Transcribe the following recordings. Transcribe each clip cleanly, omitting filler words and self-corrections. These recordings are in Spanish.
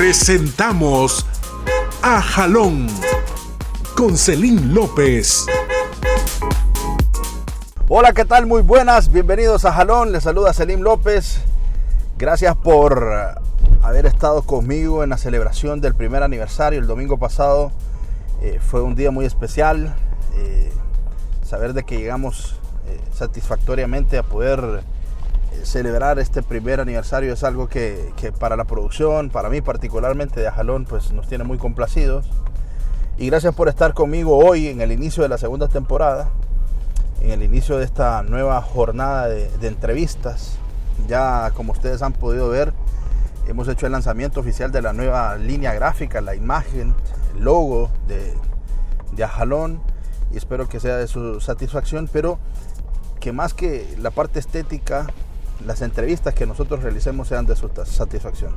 Presentamos a Jalón con Celín López. Hola, ¿qué tal? Muy buenas, bienvenidos a Jalón, les saluda Celín López. Gracias por haber estado conmigo en la celebración del primer aniversario el domingo pasado. Fue un día muy especial, saber de que llegamos satisfactoriamente a poder celebrar este primer aniversario es algo que para la producción, para mí particularmente de Jalón, pues nos tiene muy complacidos. Y gracias por estar conmigo hoy en el inicio de la segunda temporada, en el inicio de esta nueva jornada de entrevistas. Ya como ustedes han podido ver, hemos hecho el lanzamiento oficial de la nueva línea gráfica, la imagen, el logo de Jalón, y espero que sea de su satisfacción, pero que más que la parte estética, las entrevistas que nosotros realicemos sean de su satisfacción.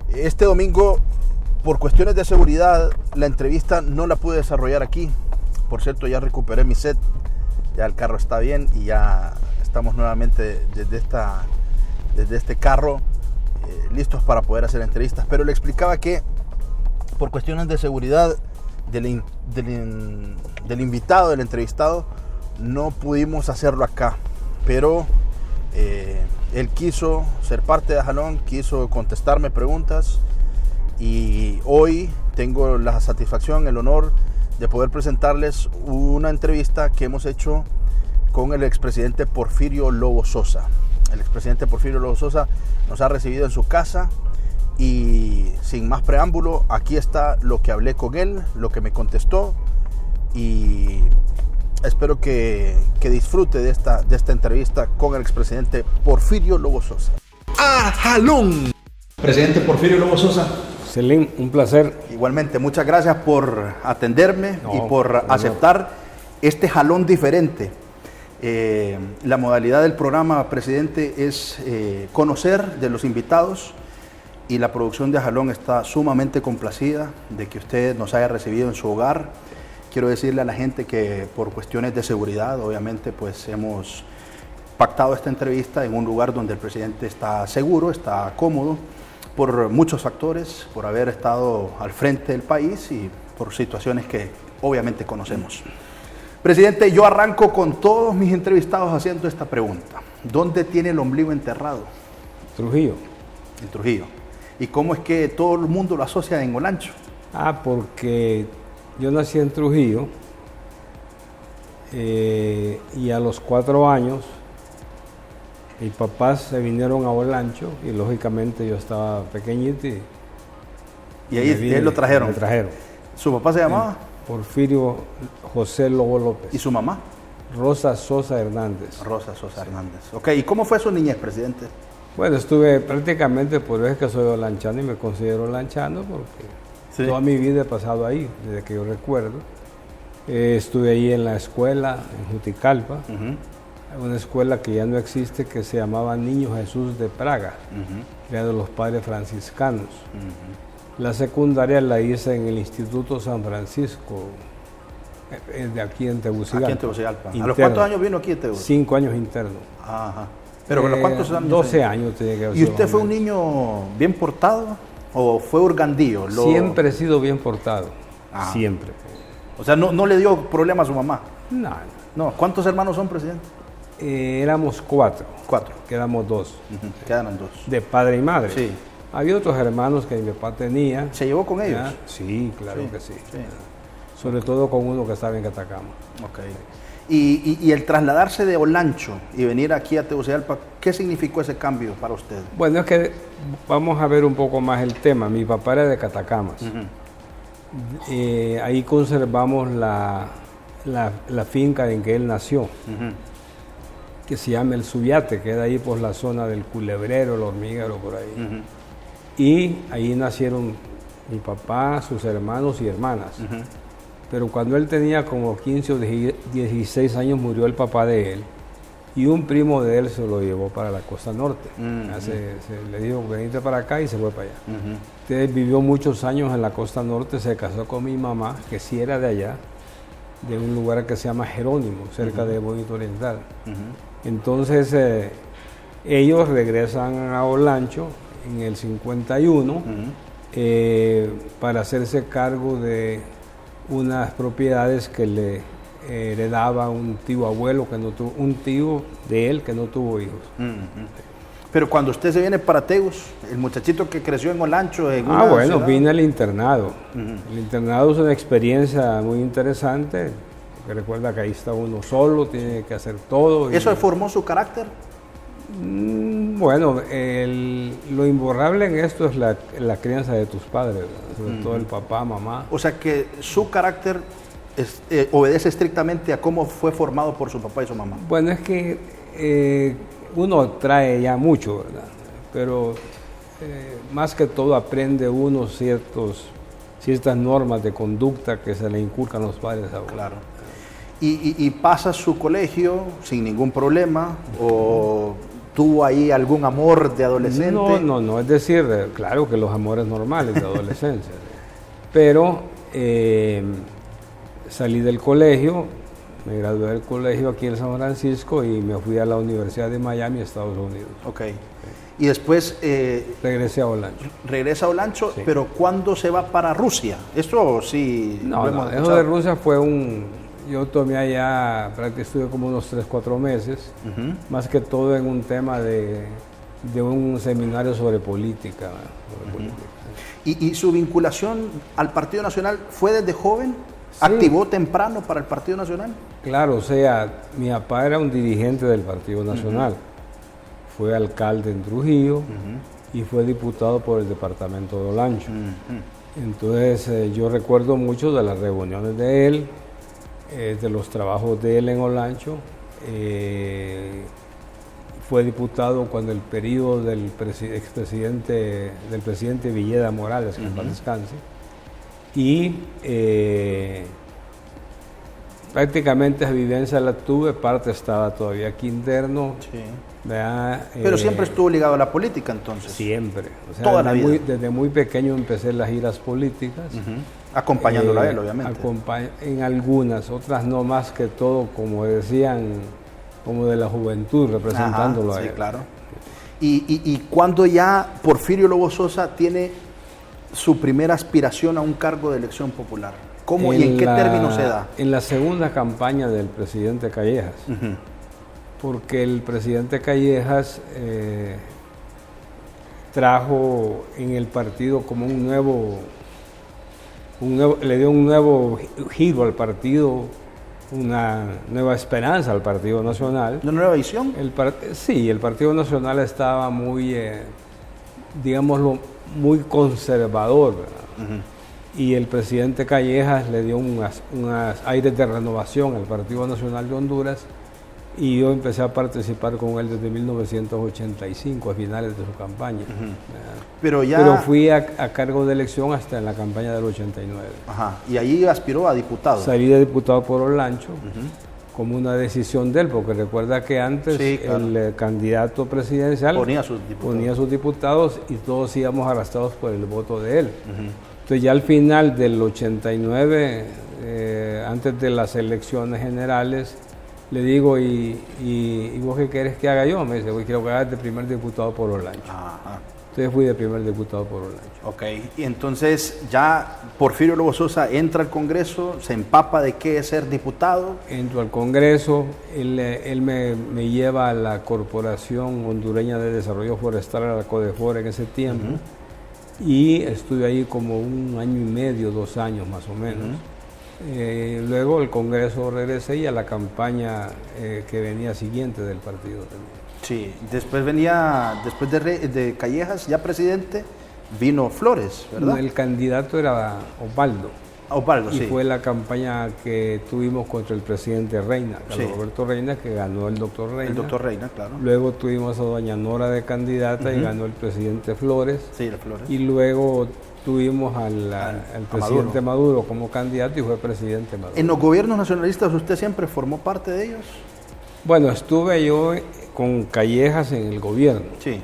Este domingo, por cuestiones de seguridad, la entrevista no la pude desarrollar aquí. Por cierto, ya recuperé mi set, ya el carro está bien y ya estamos nuevamente desde este carro listos para poder hacer entrevistas. Pero le explicaba que por cuestiones de seguridad del invitado, del entrevistado, no pudimos hacerlo acá, pero él quiso ser parte de Jalón, quiso contestarme preguntas y hoy tengo la satisfacción, el honor de poder presentarles una entrevista que hemos hecho con el expresidente Porfirio Lobo Sosa. El expresidente Porfirio Lobo Sosa nos ha recibido en su casa y sin más preámbulo, aquí está lo que hablé con él, lo que me contestó, y espero que disfrute de esta entrevista con el expresidente Porfirio Lobo Sosa. A Jalón. Presidente Porfirio Lobo Sosa. Celín, un placer. Igualmente, muchas gracias por atenderme y por aceptar este jalón diferente. La modalidad del programa, presidente, es conocer de los invitados, y la producción de Jalón está sumamente complacida de que usted nos haya recibido en su hogar. Quiero decirle a la gente que por cuestiones de seguridad, obviamente, pues hemos pactado esta entrevista en un lugar donde el presidente está seguro, está cómodo, por muchos factores, por haber estado al frente del país y por situaciones que obviamente conocemos. Presidente, yo arranco con todos mis entrevistados haciendo esta pregunta. ¿Dónde tiene el ombligo enterrado? Trujillo. En Trujillo. ¿Y cómo es que todo el mundo lo asocia en Olancho? Porque yo nací en Trujillo y a los 4 años mis papás se vinieron a Olancho y lógicamente yo estaba pequeñito y ahí lo trajeron. Me trajeron. ¿Su papá se llamaba? Porfirio José Lobo López. ¿Y su mamá? Rosa Sosa Hernández. Rosa Sosa Hernández. Ok, ¿y cómo fue su niñez, presidente? Bueno, estuve prácticamente, por eso es que soy olanchano y me considero olanchano porque toda mi vida he pasado ahí, desde que yo recuerdo. Estuve ahí en la escuela, en Juticalpa. Una escuela que ya no existe, que se llamaba Niño Jesús de Praga, creado de los padres franciscanos. La secundaria la hice en el Instituto San Francisco, de aquí en Tegucigalpa. Aquí en Tegucigalpa. ¿A los cuántos años vino aquí en Tegucigalpa? 5 años internos. Ajá. ¿Pero con los cuántos años? 12 años tenía que haber. ¿Y usted fue un niño bien portado o fue hurgandillo? Siempre he sido bien portado, siempre. O sea, ¿no le dio problema a su mamá? No. ¿Cuántos hermanos son, presidente? Éramos 4. 4. Quedamos 2. Quedaron 2. De padre y madre. Sí. Había otros hermanos que mi papá tenía. ¿Se llevó con ellos? Sí, claro que sí. Sobre todo con uno que estaba en Catacama. Ok. Y el trasladarse de Olancho y venir aquí a Tegucigalpa, ¿qué significó ese cambio para usted? Bueno, es que vamos a ver un poco más el tema. Mi papá era de Catacamas. Ahí conservamos la finca en que él nació, que se llama El Subiate, queda ahí por la zona del Culebrero, el Hormiguero, por ahí. Y ahí nacieron mi papá, sus hermanos y hermanas. Pero cuando él tenía como 15 o 16 años murió el papá de él y un primo de él se lo llevó para la costa norte. Se le dijo, venite para acá y se fue para allá. Entonces vivió muchos años en la costa norte, se casó con mi mamá, que sí era de allá, de un lugar que se llama Jerónimo, cerca de Bonito Oriental. Entonces ellos regresan a Olancho en el 51 para hacerse cargo de unas propiedades que le heredaba un tío abuelo que no tuvo, un tío de él que no tuvo hijos. Pero cuando usted se viene para Tegus, el muchachito que creció en Olancho, en una Bueno, ciudad... vine al internado. El internado es una experiencia muy interesante, porque recuerda que ahí está uno solo, tiene que hacer todo. ¿Eso formó su carácter? Bueno, lo imborrable en esto es la crianza de tus padres, ¿verdad? Sobre todo el papá, mamá. O sea que su carácter obedece estrictamente a cómo fue formado por su papá y su mamá. Bueno, es que uno trae ya mucho, ¿verdad? Pero más que todo aprende uno ciertas normas de conducta que se le inculcan los padres a uno. Claro. ¿Y pasa su colegio sin ningún problema? ¿O tuvo ahí algún amor de adolescente? No, es decir, claro que los amores normales de adolescencia. Pero salí del colegio, me gradué del colegio aquí en San Francisco y me fui a la Universidad de Miami, Estados Unidos. Ok. Y después... regresé a Olancho. Regresa a Olancho, Sí. pero ¿cuándo se va para Rusia? Esto sí... lo No, hemos eso escuchado. de Rusia fue yo tomé allá, prácticamente estuve como unos 3-4 meses, más que todo en un tema de un seminario sobre política. Sobre política. ¿Y su vinculación al Partido Nacional fue desde joven? Sí. ¿Activó temprano para el Partido Nacional? Claro, o sea, mi papá era un dirigente del Partido Nacional, fue alcalde en Trujillo y fue diputado por el departamento de Olancho. Entonces yo recuerdo mucho de las reuniones de él, de los trabajos de él en Olancho. Fue diputado cuando el periodo del presidente Villeda Morales, que en paz descanse, y prácticamente esa vivencia la tuve, parte estaba todavía aquí interno. Sí. ¿Verdad? Pero siempre estuvo ligado a la política entonces. Siempre. O sea, Toda la vida. Desde muy pequeño empecé las giras políticas. Acompañándola a él, obviamente. En algunas, otras no, más que todo, como decían, como de la juventud, representándolo a él. Sí, claro. ¿Y cuando ya Porfirio Lobo Sosa tiene su primera aspiración a un cargo de elección popular? ¿Cómo y en qué términos se da? En la segunda campaña del presidente Callejas. Porque el presidente Callejas trajo en el partido como le dio un nuevo giro al partido, una nueva esperanza al Partido Nacional. ¿Una nueva visión? Sí, el Partido Nacional estaba muy, digámoslo, muy conservador, ¿verdad? Y el presidente Callejas le dio unas aires de renovación al Partido Nacional de Honduras. Y yo empecé a participar con él desde 1985, a finales de su campaña. Pero fui a cargo de elección hasta en la campaña del 89. Y ahí aspiró a diputado. Salí de diputado por Olancho, como una decisión de él, porque recuerda que antes Sí, claro. el candidato presidencial Ponía sus diputados. y todos íbamos arrastrados por el voto de él. Entonces ya al final del 89, antes de las elecciones generales, le digo, ¿y vos qué querés que haga yo? Me dice, quiero que hagas de primer diputado por Olancho. Entonces fui de primer diputado por Olancho. Ok, y entonces ya Porfirio Lobo Sosa entra al Congreso, se empapa de qué es ser diputado. Entro al Congreso, él me lleva a la Corporación Hondureña de Desarrollo Forestal, a la CODEFOR en ese tiempo, y estuve ahí como 1 año y medio, 2 años más o menos. Luego el Congreso regresé y a la campaña que venía siguiente del partido también. Sí, después de Callejas, ya presidente, vino Flores, ¿verdad? El candidato era Osvaldo. Osvaldo, Y sí. fue la campaña que tuvimos contra el presidente Reina, Carlos Roberto Reina, que ganó el doctor Reina. El doctor Reina, claro. Luego tuvimos a doña Nora de candidata y ganó el presidente Flores. Sí, la Flores. Y luego tuvimos al presidente Maduro como candidato y fue presidente Maduro. ¿En los gobiernos nacionalistas usted siempre formó parte de ellos? Bueno, estuve yo con Callejas en el gobierno. Sí.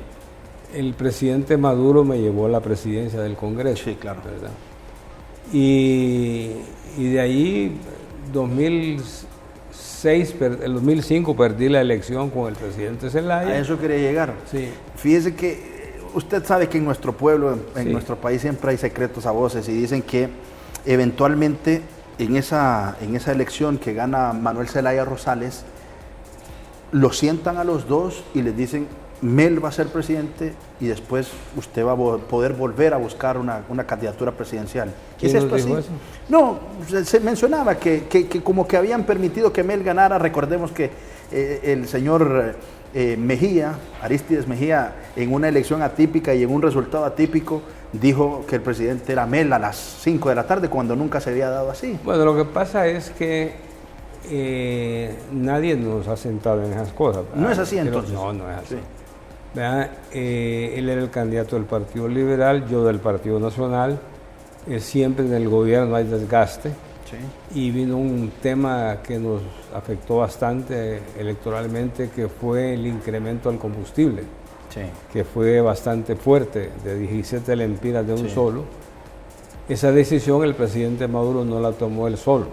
El presidente Maduro me llevó a la presidencia del Congreso. Sí, claro. ¿Verdad? Y de ahí, el 2005 perdí la elección con el presidente Zelaya. A eso quería llegar. Sí. Fíjese que usted sabe que en nuestro pueblo, en Sí. nuestro país siempre hay secretos a voces y dicen que eventualmente en esa elección que gana Manuel Zelaya Rosales, lo sientan a los dos y les dicen, Mel va a ser presidente y después usted va a poder volver a buscar una candidatura presidencial. ¿Es ¿Quién esto nos dijo así? eso? No, se mencionaba que como que habían permitido que Mel ganara. Recordemos que el señor Mejía, Aristides Mejía, en una elección atípica y en un resultado atípico, dijo que el presidente era Mel a las 5 de la tarde, cuando nunca se había dado así. Bueno, lo que pasa es que nadie nos ha sentado en esas cosas. ¿verdad? ¿No es así Pero entonces? no, no es así. Sí. ¿Verdad? Él era el candidato del Partido Liberal, yo del Partido Nacional. Siempre en el gobierno hay desgaste. Sí. Y vino un tema que nos afectó bastante electoralmente, que fue el incremento al combustible, Sí. que fue bastante fuerte, de 17 lempiras de un Sí. solo. Esa decisión el presidente Maduro no la tomó él solo.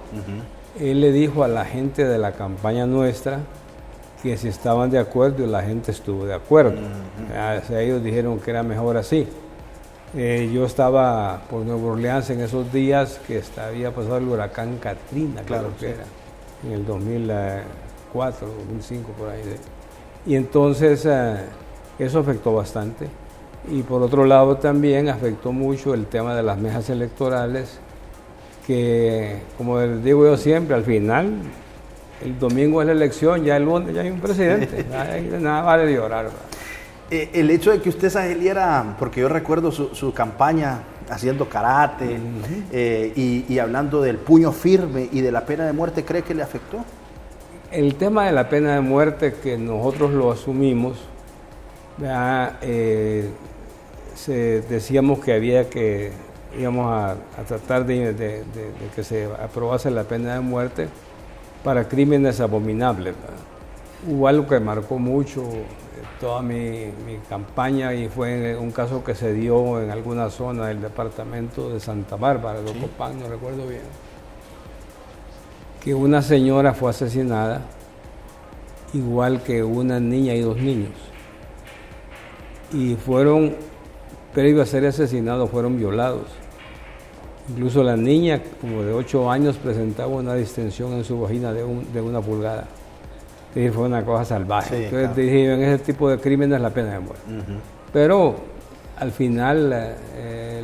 Él le dijo a la gente de la campaña nuestra que si estaban de acuerdo, y la gente estuvo de acuerdo. O sea, ellos dijeron que era mejor así. Yo estaba por Nueva Orleans en esos días que había pasado el huracán Katrina, Claro, creo que sí. era, en el 2004, 2005, por ahí. Y entonces eso afectó bastante. Y por otro lado también afectó mucho el tema de las mesas electorales, que como les digo yo siempre, al final, el domingo es la elección, ya el lunes ya hay un presidente, nada vale de llorar. ¿verdad? El hecho de que usted saliera, porque yo recuerdo su campaña haciendo karate y hablando del puño firme y de la pena de muerte, ¿cree que le afectó? El tema de la pena de muerte, que nosotros lo asumimos, ¿verdad? Decíamos que íbamos a tratar de que se aprobase la pena de muerte para crímenes abominables, ¿verdad? Hubo algo que marcó mucho toda mi campaña, y fue un caso que se dio en alguna zona del departamento de Santa Bárbara, de Ocopán, no recuerdo bien, que una señora fue asesinada, igual que una niña y 2 niños. Y previo a ser asesinados, fueron violados. Incluso la niña, como de 8 años, presentaba una distensión en su vagina de 1 pulgada. Es decir, fue una cosa salvaje. Sí, Entonces claro. dije, en ese tipo de crímenes la pena de muerte. Pero al final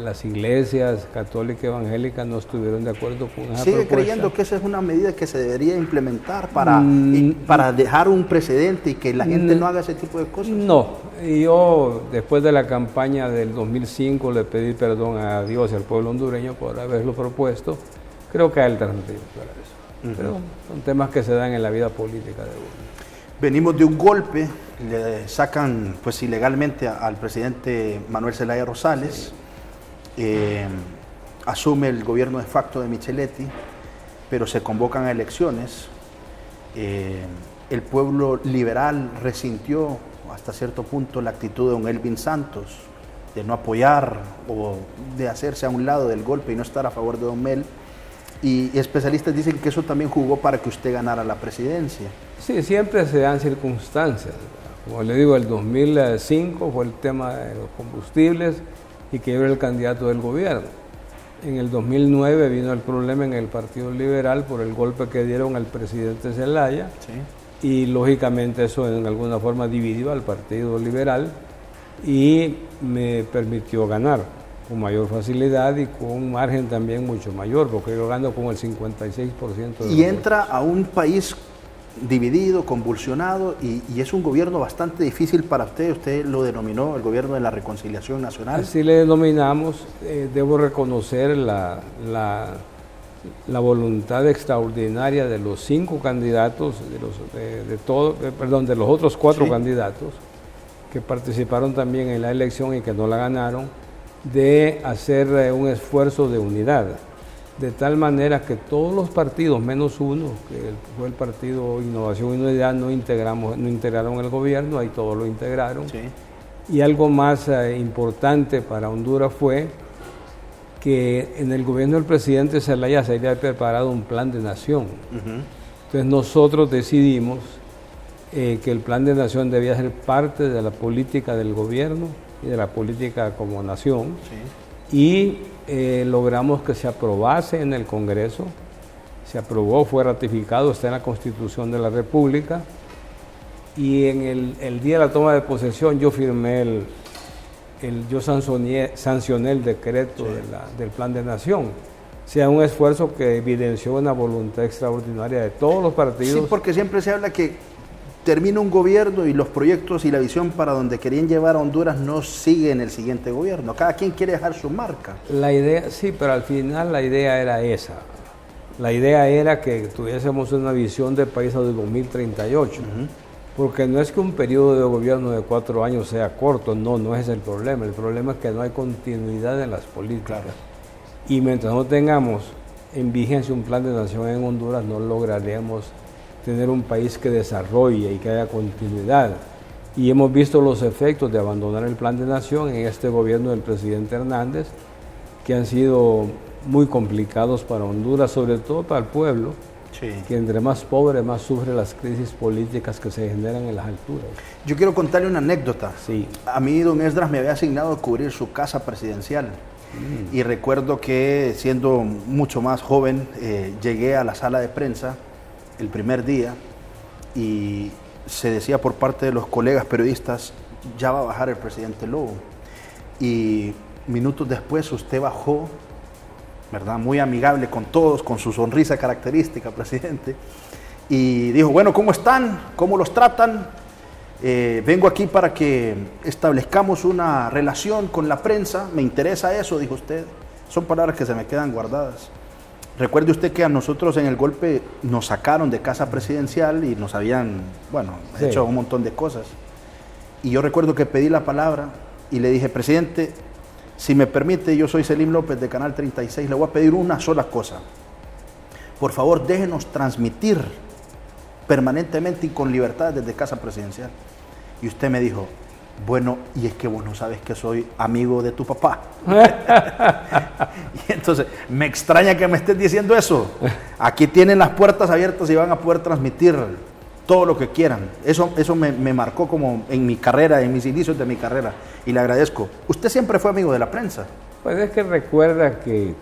las iglesias católicas y evangélicas no estuvieron de acuerdo con esa ¿Sigue propuesta. creyendo que esa es una medida que se debería implementar para dejar un precedente y que la gente no haga ese tipo de cosas? No, y yo después de la campaña del 2005 le pedí perdón a Dios y al pueblo hondureño por haberlo propuesto. Creo que hay alternativas para eso. Pero son temas que se dan en la vida política de uno. Venimos de un golpe, le sacan pues ilegalmente al presidente Manuel Zelaya Rosales, asume el gobierno de facto de Micheletti, pero se convocan a elecciones. El pueblo liberal resintió hasta cierto punto la actitud de don Elvin Santos de no apoyar o de hacerse a un lado del golpe y no estar a favor de don Mel. Y especialistas dicen que eso también jugó para que usted ganara la presidencia. Sí, siempre se dan circunstancias. Como le digo, el 2005 fue el tema de los combustibles y que yo era el candidato del gobierno. En el 2009 vino el problema en el Partido Liberal por el golpe que dieron al presidente Zelaya. Sí. Y lógicamente eso en alguna forma dividió al Partido Liberal y me permitió ganar con mayor facilidad y con un margen también mucho mayor, porque yo gano con el 56% de Y los entra a un país dividido, convulsionado, y es un gobierno bastante difícil para usted. Usted lo denominó el gobierno de la reconciliación nacional. Así le denominamos. Debo reconocer la voluntad extraordinaria de los 5 candidatos, de los otros 4 Sí. candidatos que participaron también en la elección y que no la ganaron, de hacer un esfuerzo de unidad, de tal manera que todos los partidos, menos uno, que fue el Partido Innovación y Unidad, no integraron el gobierno, ahí todos lo integraron. Sí. Y algo más importante para Honduras fue que en el gobierno del presidente Zelaya se había preparado un plan de nación. Entonces nosotros decidimos que el plan de nación debía ser parte de la política del gobierno y de la política como nación. Sí. Y logramos que se aprobase en el Congreso. Se aprobó, fue ratificado, está en la Constitución de la República. Y en el día de la toma de posesión yo firmé yo sancioné el decreto del Plan de Nación. O sea, un esfuerzo que evidenció una voluntad extraordinaria de todos los partidos. Sí, porque siempre se habla que termina un gobierno y los proyectos y la visión para donde querían llevar a Honduras no siguen el siguiente gobierno. Cada quien quiere dejar su marca. La idea, sí, pero al final la idea era esa. La idea era que tuviésemos una visión de país hasta el 2038. Porque no es que un periodo de gobierno de 4 años sea corto, no es el problema. El problema es que no hay continuidad en las políticas. Claro. Y mientras no tengamos en vigencia un plan de nación en Honduras, no lograremos tener un país que desarrolle y que haya continuidad. Y hemos visto los efectos de abandonar el plan de nación en este gobierno del presidente Hernández, que han sido muy complicados para Honduras, sobre todo para el pueblo, sí, que entre más pobre, más sufre las crisis políticas que se generan en las alturas. Yo quiero contarle una anécdota. Sí. A mí don Esdras me había asignado cubrir su casa presidencial. Y recuerdo que siendo mucho más joven, llegué a la sala de prensa el primer día y se decía por parte de los colegas periodistas, ya va a bajar el presidente Lobo. Y minutos después usted bajó, ¿verdad? Muy amigable con todos, con su sonrisa característica, presidente, y dijo, bueno, ¿cómo están? ¿Cómo los tratan? Vengo aquí para que establezcamos una relación con la prensa, me interesa eso, dijo usted. Son palabras que se me quedan guardadas. Recuerde usted que a nosotros en el golpe nos sacaron de casa presidencial y nos habían, bueno, hecho un montón de cosas. Y yo recuerdo que pedí la palabra y le dije, presidente, si me permite, yo soy Selim López de Canal 36, le voy a pedir una sola cosa. Por favor, déjenos transmitir permanentemente y con libertad desde casa presidencial. Y usted me dijo, bueno, y es que vos no sabes que soy amigo de tu papá. Y entonces, me extraña que me estés diciendo eso. Aquí tienen las puertas abiertas y van a poder transmitir todo lo que quieran. Eso me marcó como en mi carrera, en mis inicios de mi carrera. Y le agradezco. ¿Usted siempre fue amigo de la prensa? Pues es que recuerda que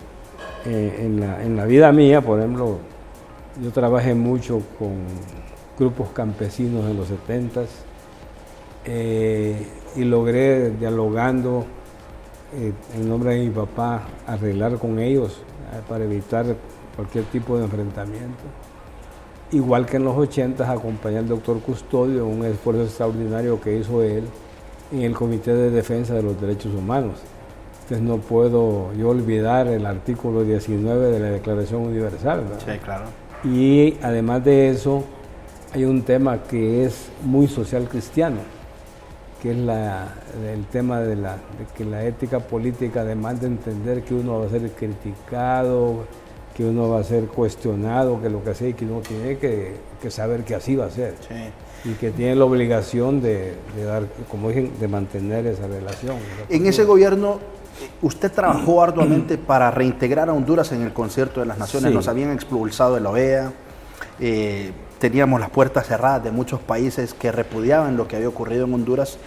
en la vida mía, por ejemplo, yo trabajé mucho con grupos campesinos en los 70s y logré, dialogando en nombre de mi papá, arreglar con ellos para evitar cualquier tipo de enfrentamiento. Igual que en los 80s acompañé al doctor Custodio en un esfuerzo extraordinario que hizo él en el Comité de Defensa de los Derechos Humanos. Entonces no puedo yo olvidar el artículo 19 de la Declaración Universal, ¿verdad? Sí, claro. Y además de eso, hay un tema que es muy social cristiano, que es el tema de que la ética política demanda entender que uno va a ser criticado, que uno va a ser cuestionado, que lo que sea, y que uno tiene que saber que así va a ser. Sí. Y que tiene la obligación de dar, como dije, de mantener esa relación. En ese gobierno, usted trabajó arduamente para reintegrar a Honduras en el Concierto de las Naciones. Sí. Nos habían expulsado de la OEA, teníamos las puertas cerradas de muchos países que repudiaban lo que había ocurrido en Honduras,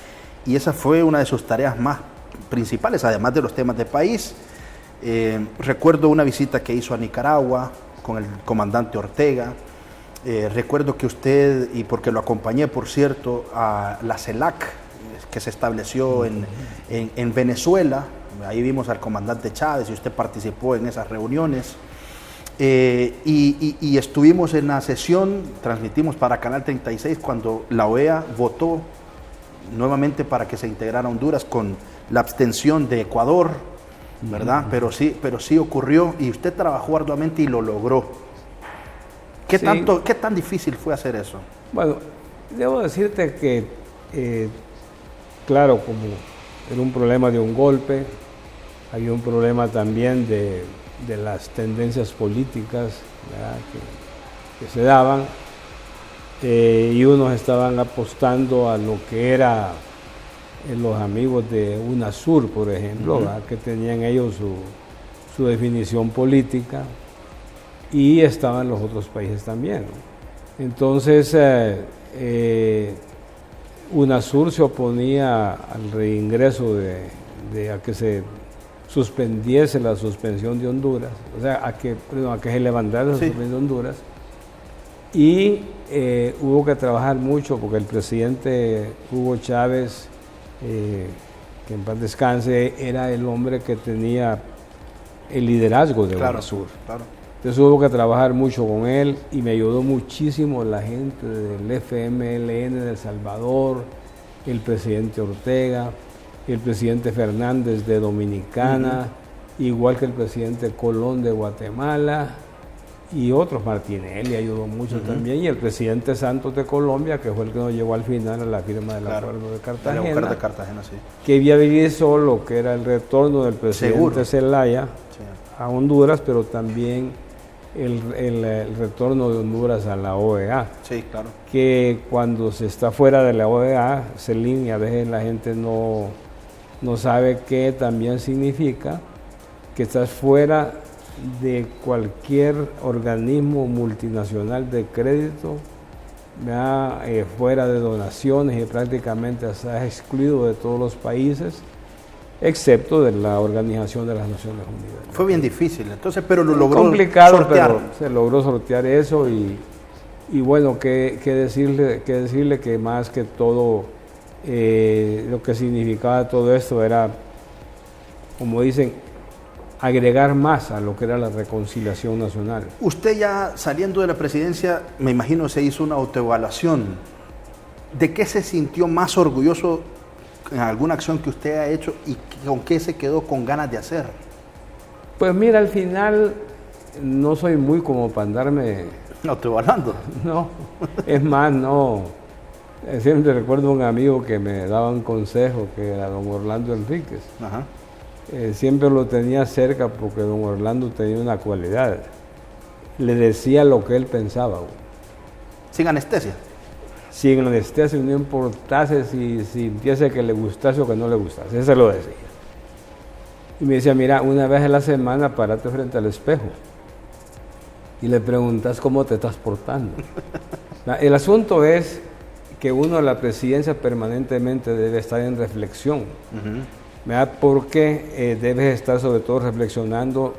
y esa fue una de sus tareas más principales, además de los temas de país. Recuerdo una visita que hizo a Nicaragua con el comandante Ortega. Recuerdo que usted, y porque lo acompañé, por cierto, a la CELAC, que se estableció en Venezuela. Ahí vimos al comandante Chávez y usted participó en esas reuniones. Y estuvimos en la sesión, transmitimos para Canal 36, cuando la OEA votó nuevamente para que se integrara Honduras con la abstención de Ecuador, ¿verdad? Pero sí ocurrió, y usted trabajó arduamente y lo logró. ¿Qué tan difícil fue hacer eso? Bueno, debo decirte que, claro, como era un problema de un golpe, había un problema también de las tendencias políticas, ¿verdad?, que se daban, y unos estaban apostando a lo que era los amigos de UNASUR, por ejemplo, ¿verdad?, que tenían ellos su definición política, y estaban los otros países también, ¿no? Entonces, UNASUR se oponía al reingreso a que se suspendiese la suspensión de Honduras, o sea, a que se levantara la suspensión de Honduras. Y hubo que trabajar mucho porque el presidente Hugo Chávez, que en paz descanse, era el hombre que tenía el liderazgo de UNASUR. Claro. Entonces hubo que trabajar mucho con él y me ayudó muchísimo la gente del FMLN de El Salvador, el presidente Ortega, el presidente Fernández de Dominicana, igual que el presidente Colón de Guatemala y otros. Martinelli ayudó mucho también, y el presidente Santos de Colombia, que fue el que nos llevó al final a la firma del acuerdo de Cartagena, que viabilizó lo que era el retorno del presidente Zelaya a Honduras, pero también el retorno de Honduras a la OEA. Sí, claro. Que cuando se está fuera de la OEA, Celín, y a veces la gente no sabe qué también significa, que estás fuera de cualquier organismo multinacional de crédito, fuera de donaciones, y prácticamente estás excluido de todos los países, excepto de la Organización de las Naciones Unidas. Fue bien difícil, entonces, pero lo logró complicado, sortear. Pero se logró sortear eso, y bueno, que decirle que más que todo, lo que significaba todo esto era, como dicen, agregar más a lo que era la reconciliación nacional. Usted, ya saliendo de la presidencia, me imagino se hizo una autoevaluación. ¿De qué se sintió más orgulloso en alguna acción que usted ha hecho y con qué se quedó con ganas de hacer? Pues mira, al final no soy muy como para andarme autoevaluando. No, es más, no. Siempre recuerdo a un amigo que me daba un consejo, que era don Orlando Enríquez. Ajá. Siempre lo tenía cerca porque don Orlando tenía una cualidad. Le decía lo que él pensaba. ¿Sin anestesia? Sin anestesia, no importase si sintiese que le gustase o que no le gustase. Eso se lo decía. Y me decía, mira, una vez a la semana párate frente al espejo y le preguntas cómo te estás portando. El asunto es que uno, la presidencia, permanentemente debe estar en reflexión. Porque debes estar sobre todo reflexionando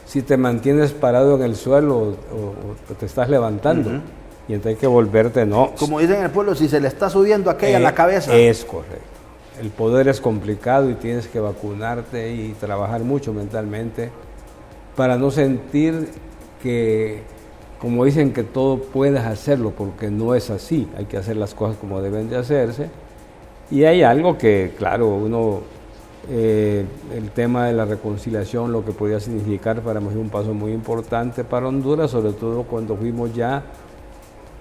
si te mantienes parado en el suelo o te estás levantando. Y entonces hay que volverte, no. Como dicen en el pueblo, si se le está subiendo aquella a la cabeza. Es correcto. El poder es complicado y tienes que vacunarte y trabajar mucho mentalmente para no sentir que, como dicen, que todo puedes hacerlo, porque no es así. Hay que hacer las cosas como deben de hacerse. Y hay algo que, claro, el tema de la reconciliación, lo que podía significar para mí, un paso muy importante para Honduras, sobre todo cuando fuimos ya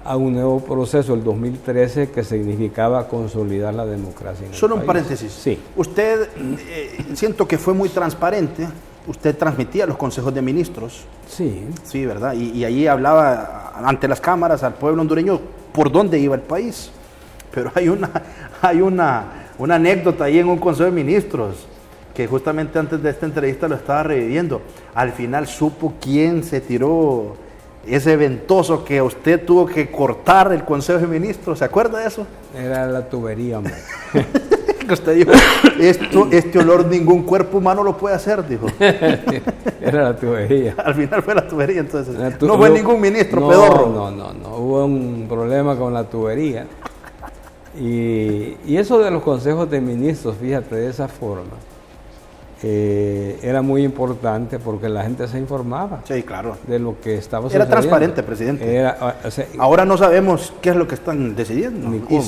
a un nuevo proceso, el 2013, que significaba consolidar la democracia en el Solo un país. paréntesis. Sí. Usted, siento que fue muy transparente. Usted transmitía los consejos de ministros. Sí. Sí, ¿verdad? Y allí hablaba ante las cámaras al pueblo hondureño por dónde iba el país. Pero hay una anécdota ahí en un consejo de ministros que justamente antes de esta entrevista lo estaba reviviendo. Al final supo quién se tiró ese ventoso que usted tuvo que cortar el consejo de ministros. ¿Se acuerda de eso? Era la tubería, hombre. Que usted dijo, este olor ningún cuerpo humano lo puede hacer, dijo. Era la tubería. Al final fue la tubería, entonces. No fue ningún ministro pedorro. No. Hubo un problema con la tubería. Y eso de los consejos de ministros, fíjate, de esa forma, era muy importante porque la gente se informaba. Sí, claro. De lo que estaba sucediendo. Era transparente, presidente. Ahora no sabemos qué es lo que están decidiendo. Ni cómo.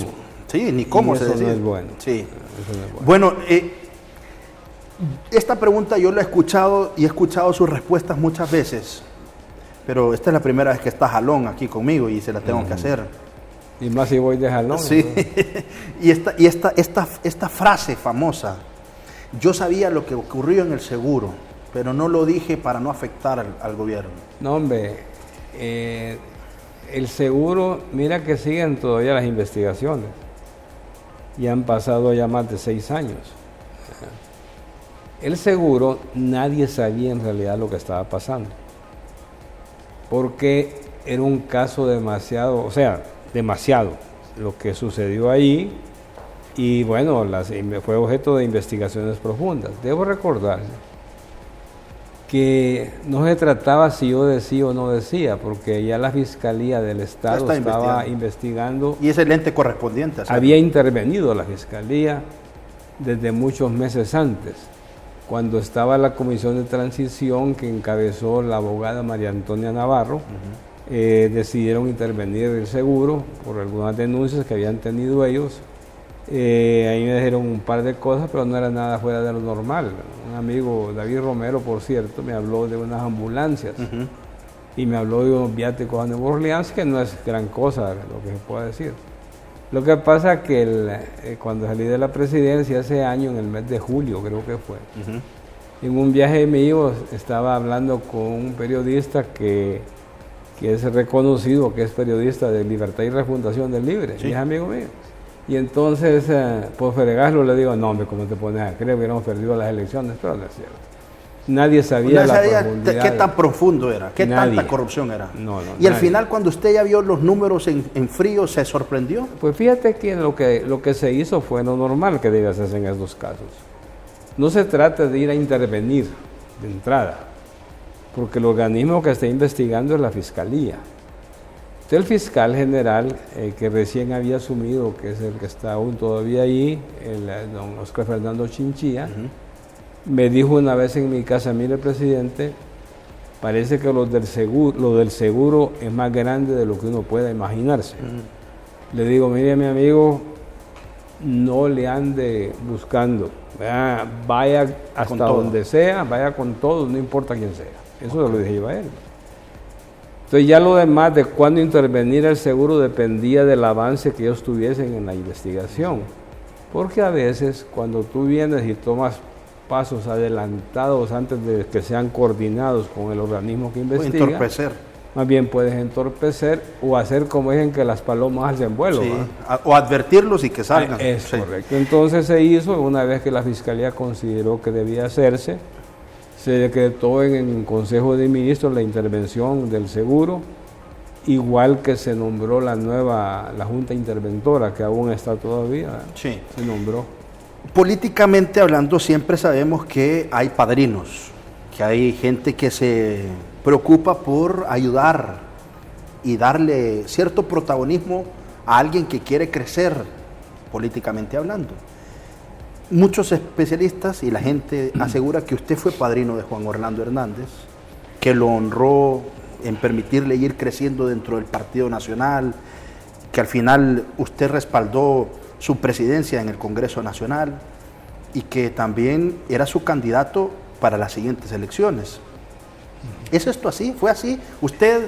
Sí, ni cómo se decide. No es bueno. Sí. Eso no es bueno. Bueno, esta pregunta yo la he escuchado y he escuchado sus respuestas muchas veces, pero esta es la primera vez que está Jalón aquí conmigo y se la tengo que hacer. Y más si voy de jalón. Sí. Y esta frase famosa, yo sabía lo que ocurrió en el seguro, pero no lo dije para no afectar al gobierno. No, hombre, el seguro, mira que siguen todavía las investigaciones. Y han pasado ya más de 6 años. El seguro, nadie sabía en realidad lo que estaba pasando. Porque era un caso demasiado, lo que sucedió ahí y bueno, fue objeto de investigaciones profundas. Debo recordar que no se trataba si yo decía o no decía, porque ya la Fiscalía del Estado estaba investigando. Y es el ente correspondiente. Había intervenido la Fiscalía desde muchos meses antes, cuando estaba la comisión de transición que encabezó la abogada María Antonia Navarro. Decidieron intervenir el seguro por algunas denuncias que habían tenido ellos. Ahí me dijeron un par de cosas, pero no era nada fuera de lo normal. Un amigo, David Romero, por cierto, me habló de unas ambulancias y me habló de unos viáticos a Nueva Orleans, que no es gran cosa lo que se puede decir. Lo que pasa es que cuando salí de la presidencia ese año, en el mes de julio creo que fue, en un viaje mío estaba hablando con un periodista que es reconocido, que es periodista de Libertad y Refundación del Libre, y es amigo mío. Y entonces, por fregarlo, le digo, no, hombre, ¿cómo te pones a creer? Hubiéramos perdido las elecciones, pero no es cierto. Nadie sabía la profundidad. ¿Qué tan profundo era? ¿Qué tanta corrupción era? No, y al final, cuando usted ya vio los números en frío, ¿se sorprendió? Pues fíjate que lo que se hizo fue lo normal que debe hacerse en estos casos. No se trata de ir a intervenir de entrada, porque el organismo que está investigando es la Fiscalía. El fiscal general que recién había asumido, que es el que está aún todavía ahí, don Oscar Fernando Chinchilla, me dijo una vez en mi casa: mire, presidente, parece que lo del seguro es más grande de lo que uno pueda imaginarse. Le digo, mire, mi amigo, no le ande buscando, vaya hasta donde sea, vaya con todo, no importa quién sea. Eso se lo dije yo a él. Entonces ya lo demás de cuándo intervenir el seguro dependía del avance que ellos tuviesen en la investigación. Porque a veces cuando tú vienes y tomas pasos adelantados antes de que sean coordinados con el organismo que investiga, puede entorpecer. Más bien puedes entorpecer o hacer como dicen, que las palomas hacen vuelo. Sí. O advertirlos y que salgan. Es correcto. Entonces se hizo, una vez que la Fiscalía consideró que debía hacerse, se decretó en el Consejo de Ministros la intervención del seguro, igual que se nombró la Junta Interventora, que aún está todavía, se nombró. Políticamente hablando, siempre sabemos que hay padrinos, que hay gente que se preocupa por ayudar y darle cierto protagonismo a alguien que quiere crecer políticamente hablando. Muchos especialistas y la gente asegura que usted fue padrino de Juan Orlando Hernández, que lo honró en permitirle ir creciendo dentro del Partido Nacional, que al final usted respaldó su presidencia en el Congreso Nacional y que también era su candidato para las siguientes elecciones. ¿Es esto así? ¿Fue así? ¿Usted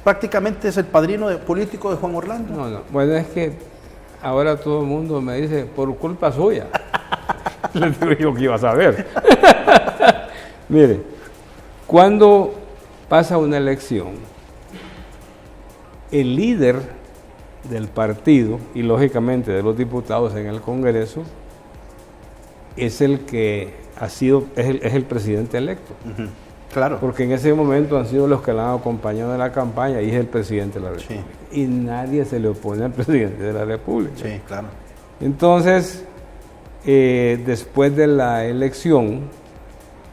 prácticamente es el padrino político de Juan Orlando? No. Bueno, es que ahora todo el mundo me dice, por culpa suya. Le digo yo que iba a saber. Mire, cuando pasa una elección, el líder del partido y lógicamente de los diputados en el Congreso es el que es el presidente electo. Claro. Porque en ese momento han sido los que le han acompañado en la campaña y es el presidente de la República. Y nadie se le opone al presidente de la República. Sí, claro. Entonces, después de la elección,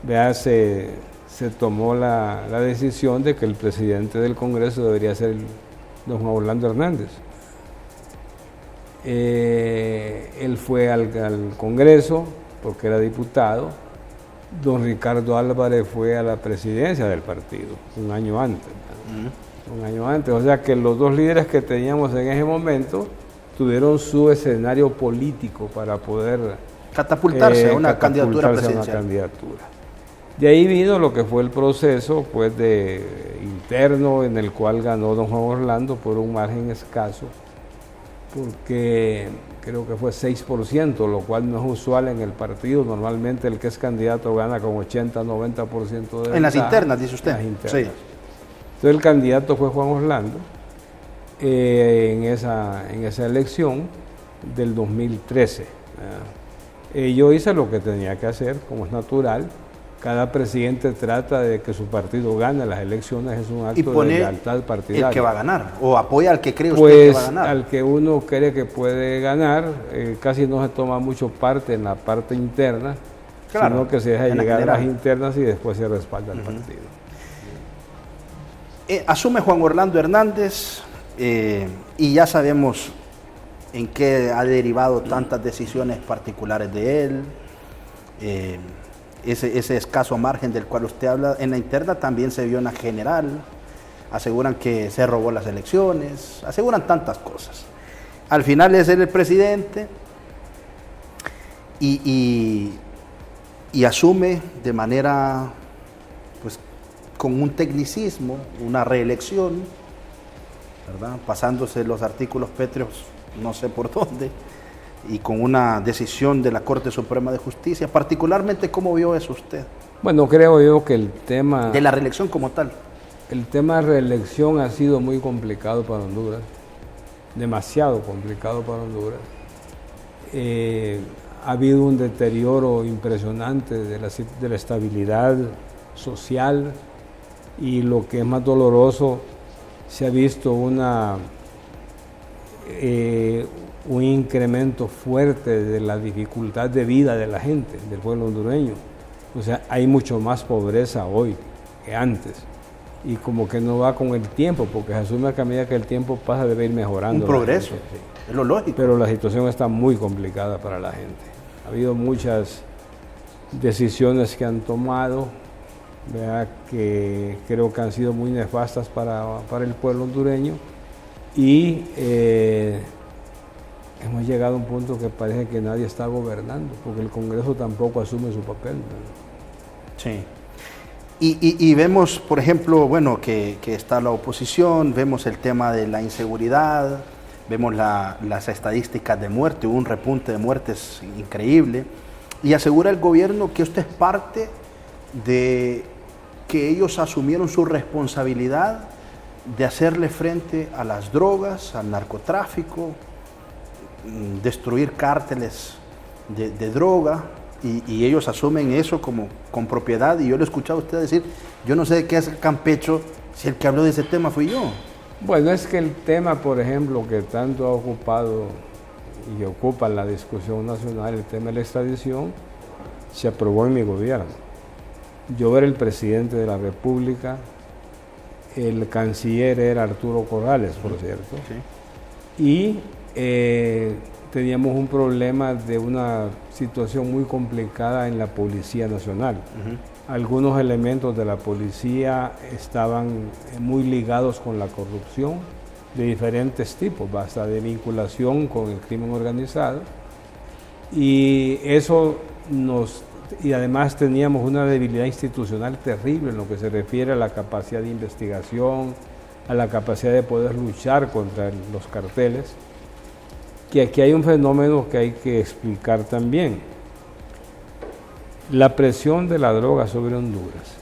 se tomó la decisión de que el presidente del Congreso debería ser don Juan Orlando Hernández. Él fue al Congreso porque era diputado. Don Ricardo Álvarez fue a la presidencia del partido un año antes. Un año antes. O sea que los dos líderes que teníamos en ese momento tuvieron su escenario político para poder catapultarse a una candidatura presidencial. De ahí vino lo que fue el proceso pues, interno en el cual ganó don Juan Orlando por un margen escaso, porque creo que fue 6%, lo cual no es usual en el partido. Normalmente el que es candidato gana con 80-90% de ventaja. En las internas, dice usted. En las internas. Sí. Entonces el candidato fue Juan Orlando en esa elección del 2013. Yo hice lo que tenía que hacer, como es natural, cada presidente trata de que su partido gane las elecciones, es un acto de lealtad partidaria. El que va a ganar, o apoya al que cree usted pues, que va a ganar. Al que uno cree que puede ganar, casi no se toma mucho parte en la parte interna, claro, sino que se deja llegar a las internas y después se respalda el partido. Asume Juan Orlando Hernández y ya sabemos en qué ha derivado tantas decisiones particulares de él. Ese escaso margen del cual usted habla, en la interna también se vio en la general, aseguran que se robó las elecciones, aseguran tantas cosas. Al final es él el presidente y asume de manera, pues, con un tecnicismo, una reelección, ¿verdad? Pasándose los artículos pétreos no sé por dónde, y con una decisión de la Corte Suprema de Justicia. Particularmente, ¿cómo vio eso usted? Bueno, creo yo que el tema... de la reelección como tal. El tema de reelección ha sido muy complicado para Honduras, demasiado complicado para Honduras. Ha habido un deterioro impresionante de la estabilidad social y, lo que es más doloroso, se ha visto un incremento fuerte de la dificultad de vida de la gente, del pueblo hondureño. O sea, hay mucho más pobreza hoy que antes. Y como que no va con el tiempo, porque se asume que a medida que el tiempo pasa debe ir mejorando. Un progreso, es lo lógico. Pero la situación está muy complicada para la gente. Ha habido muchas decisiones que han tomado, ¿verdad?, que creo que han sido muy nefastas para el pueblo hondureño. Y hemos llegado a un punto que parece que nadie está gobernando, porque el Congreso tampoco asume su papel, ¿no? Sí. Y vemos, por ejemplo, bueno, que está la oposición, vemos el tema de la inseguridad, vemos las estadísticas de muerte, hubo un repunte de muertes increíble, y asegura el gobierno que esto es parte de que ellos asumieron su responsabilidad de hacerle frente a las drogas, al narcotráfico, destruir cárteles de droga, y ellos asumen eso como con propiedad. Y yo lo he escuchado a usted decir, yo no sé de qué es Campecho, si el que habló de ese tema fui yo. Bueno, es que el tema, por ejemplo, que tanto ha ocupado y ocupa la discusión nacional, el tema de la extradición, se aprobó en mi gobierno. Yo era el presidente de la República, el canciller era Arturo Corrales, por cierto, sí. Y teníamos un problema de una situación muy complicada en la Policía Nacional. Algunos elementos de la policía estaban muy ligados con la corrupción de diferentes tipos, hasta de vinculación con el crimen organizado. Y además teníamos una debilidad institucional terrible en lo que se refiere a la capacidad de investigación, a la capacidad de poder luchar contra los carteles. Que aquí hay un fenómeno que hay que explicar también. La presión de la droga sobre Honduras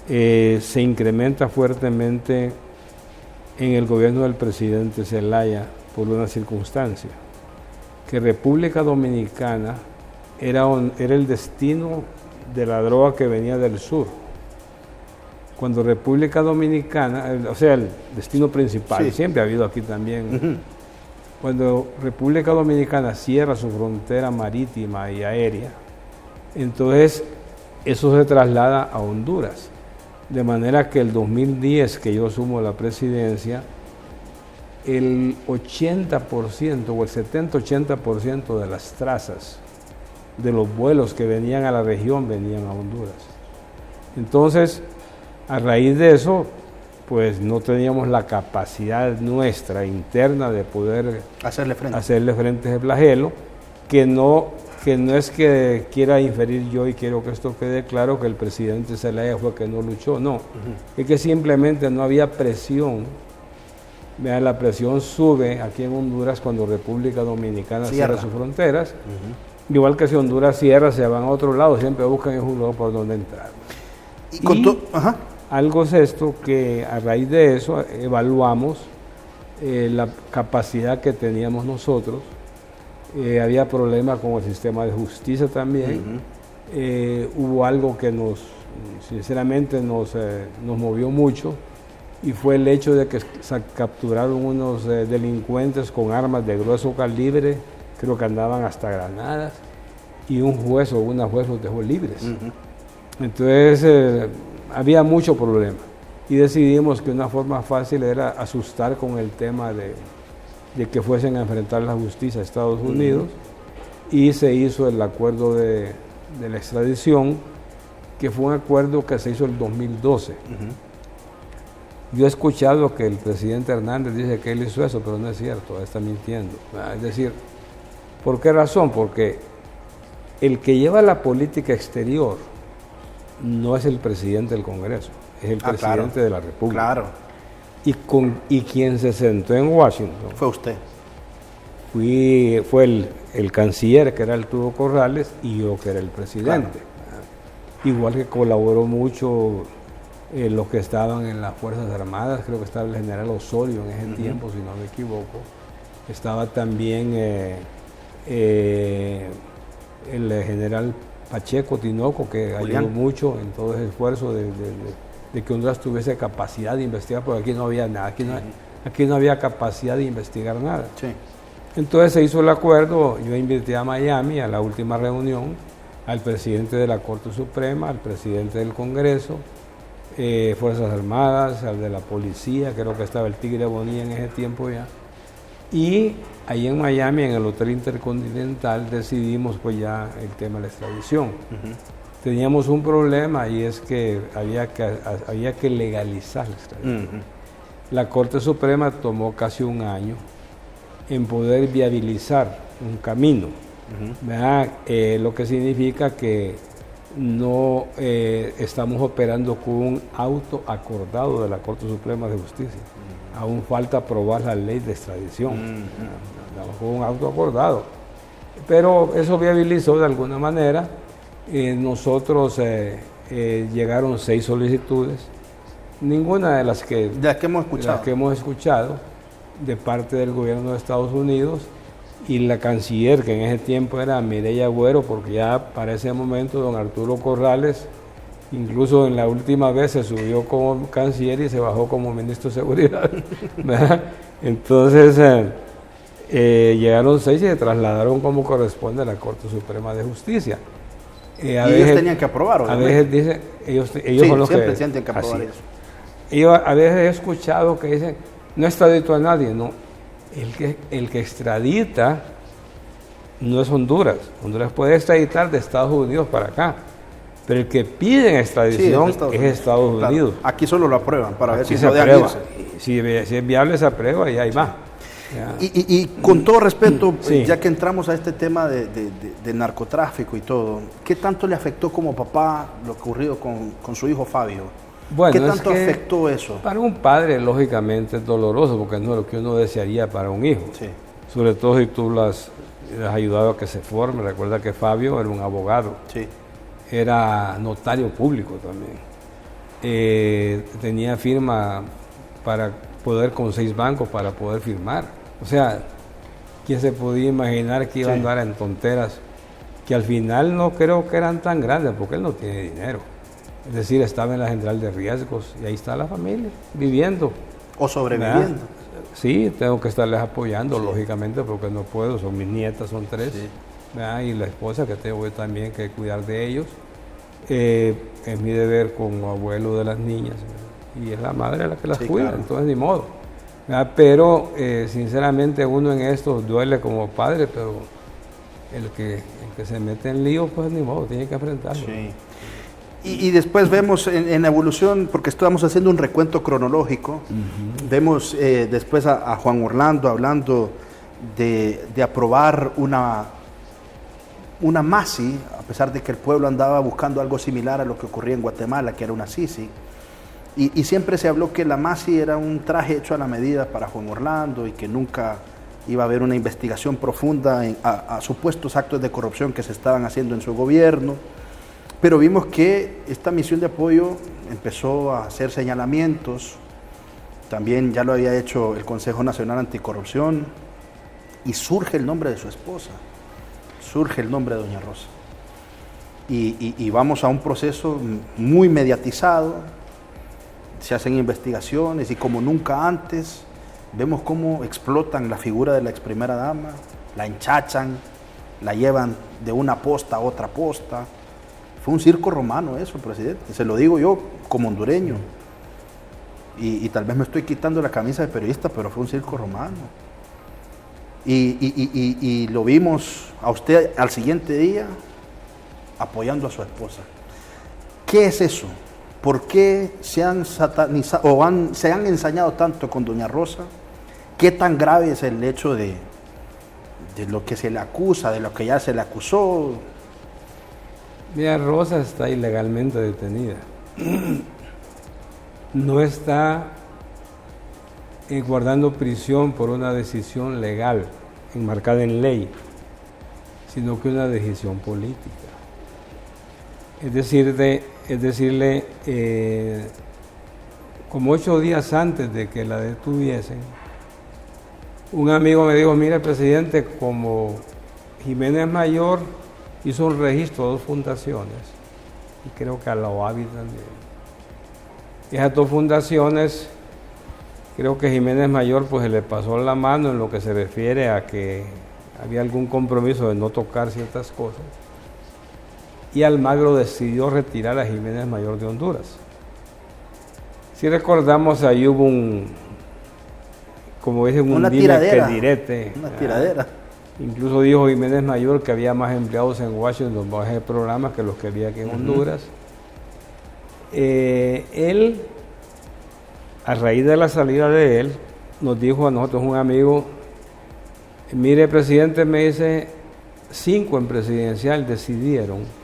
se incrementa fuertemente en el gobierno del presidente Zelaya por una circunstancia, que República Dominicana era el destino de la droga que venía del sur. Cuando República Dominicana, o sea, el destino principal, sí, siempre ha habido aquí también. Cuando República Dominicana cierra su frontera marítima y aérea, entonces eso se traslada a Honduras. De manera que el 2010, que yo asumo la presidencia, el 80% o el 70-80% de las trazas de los vuelos que venían a la región venían a Honduras. Entonces, a raíz de eso, pues no teníamos la capacidad nuestra interna de poder hacerle frente a ese flagelo, que no es que quiera inferir yo, y quiero que esto quede claro, que el presidente Zelaya fue que no luchó, no, es que simplemente no había presión. Vean, la presión sube aquí en Honduras cuando República Dominicana cierra sus fronteras, igual que si Honduras cierra, se van a otro lado, siempre buscan un lugar por donde entrar. Algo es esto, que a raíz de eso evaluamos la capacidad que teníamos nosotros. Había problemas con el sistema de justicia también, hubo algo que sinceramente nos movió mucho, y fue el hecho de que capturaron unos delincuentes con armas de grueso calibre, creo que andaban hasta granadas, y un juez o una juez los dejó libres. Entonces había mucho problema, y decidimos que una forma fácil era asustar con el tema de que fuesen a enfrentar la justicia a Estados Unidos, y se hizo el acuerdo de la extradición, que fue un acuerdo que se hizo en el 2012. Yo he escuchado que el presidente Hernández dice que él hizo eso, pero no es cierto, él está mintiendo. Es decir, ¿por qué razón? Porque el que lleva la política exterior no es el presidente del Congreso, es el presidente de la República. Claro. Y quien se sentó en Washington fue usted. Fue el canciller, que era Arturo Corrales, y yo, que era el presidente. Claro. Igual que colaboró mucho los que estaban en las Fuerzas Armadas, creo que estaba el general Osorio en ese tiempo, si no me equivoco. Estaba también el general Pacheco Tinoco, que ayudó mucho en todo ese esfuerzo de que Honduras tuviese capacidad de investigar, porque aquí no había nada, aquí no había capacidad de investigar nada. Sí. Entonces se hizo el acuerdo, yo invité a Miami a la última reunión, al presidente de la Corte Suprema, al presidente del Congreso, Fuerzas Armadas, al de la policía, creo que estaba el Tigre Bonilla en ese tiempo ya. Y ahí en Miami, en el Hotel Intercontinental, decidimos pues ya el tema de la extradición. Teníamos un problema, y es que había que legalizar la extradición. La Corte Suprema tomó casi un año en poder viabilizar un camino, lo que significa que no estamos operando con un auto acordado de la Corte Suprema de Justicia. Aún falta aprobar la ley de extradición. Estamos con un auto acordado. Pero eso viabilizó de alguna manera. Nosotros llegaron 6 solicitudes, ninguna de las que hemos escuchado de parte del gobierno de Estados Unidos, y la canciller, que en ese tiempo era Mireya Agüero, porque ya para ese momento don Arturo Corrales, incluso en la última vez se subió como canciller y se bajó como ministro de Seguridad. Entonces llegaron 6 y se trasladaron como corresponde a la Corte Suprema de Justicia. Y ellos tenían que aprobar, obviamente. A veces dicen, ellos son los siempre tienen que aprobar eso. Yo a veces he escuchado que dicen, no extradito a nadie, no. El que extradita no es Honduras. Honduras puede extraditar de Estados Unidos para acá, pero el que pide extradición es Estados Unidos. Claro. Aquí solo lo aprueban para ver si se aprueba. Si es viable se aprueba y ahí va. Y con todo respeto, ya que entramos a este tema de narcotráfico y todo, ¿qué tanto le afectó como papá lo ocurrido con su hijo Fabio? Bueno, ¿Qué tanto afectó eso? Para un padre, lógicamente, es doloroso, porque no es lo que uno desearía para un hijo. Sí. Sobre todo si tú las has ayudado a que se forme. Recuerda que Fabio era un abogado. Sí. Era notario público también. Tenía firma para poder, con 6 bancos, para poder firmar. O sea, ¿quién se podía imaginar que iba a andar en tonteras? Que al final no creo que eran tan grandes, porque él no tiene dinero. Es decir, estaba en la central de riesgos y ahí está la familia, viviendo. O sobreviviendo. ¿Verdad? Sí, tengo que estarles apoyando, lógicamente, porque no puedo, son mis nietas, son 3. Y la esposa, que tengo yo también que cuidar de ellos. Es mi deber como abuelo de las niñas, y es la madre la que las cuida, claro. Entonces ni modo. Pero sinceramente uno en esto duele como padre, pero el que se mete en lío, pues ni modo, tiene que enfrentarlo. Sí. Y después vemos en la evolución, porque estamos haciendo un recuento cronológico, vemos después a Juan Orlando hablando de aprobar una MASI, a pesar de que el pueblo andaba buscando algo similar a lo que ocurría en Guatemala, que era una CICI. Y siempre se habló que la MASI era un traje hecho a la medida para Juan Orlando y que nunca iba a haber una investigación profunda a supuestos actos de corrupción que se estaban haciendo en su gobierno. Pero vimos que esta misión de apoyo empezó a hacer señalamientos, también ya lo había hecho el Consejo Nacional Anticorrupción, y surge el nombre de su esposa, surge el nombre de doña Rosa. y vamos a un proceso muy mediatizado, se hacen investigaciones y como nunca antes vemos cómo explotan la figura de la ex primera dama, la enchachan, la llevan de una posta a otra posta. Fue un circo romano eso, presidente, se lo digo yo como hondureño. Y tal vez me estoy quitando la camisa de periodista, pero fue un circo romano. Y lo vimos a usted al siguiente día apoyando a su esposa. ¿Qué es eso? ¿Por qué se han satanizado o se han ensañado tanto con doña Rosa? ¿Qué tan grave es el hecho de lo que se le acusa, de lo que ya se le acusó? Mira, Rosa está ilegalmente detenida. No está guardando prisión por una decisión legal, enmarcada en ley, sino que una decisión política. Es decirle, como 8 días antes de que la detuviesen, un amigo me dijo, mira, presidente, como Jiménez Mayor hizo un registro de 2 fundaciones, y creo que a la OAVI también. Esas 2 fundaciones, creo que Jiménez Mayor pues se le pasó la mano en lo que se refiere a que había algún compromiso de no tocar ciertas cosas. Y Almagro decidió retirar a Jiménez Mayor de Honduras. Si recordamos, ahí hubo como dicen, un direte. Una tiradera. Incluso dijo Jiménez Mayor que había más empleados en Washington bajo ese programa que los que había aquí en Honduras. Él, a raíz de la salida de él, nos dijo a nosotros, un amigo, mire, presidente, me dice, 5 en presidencial decidieron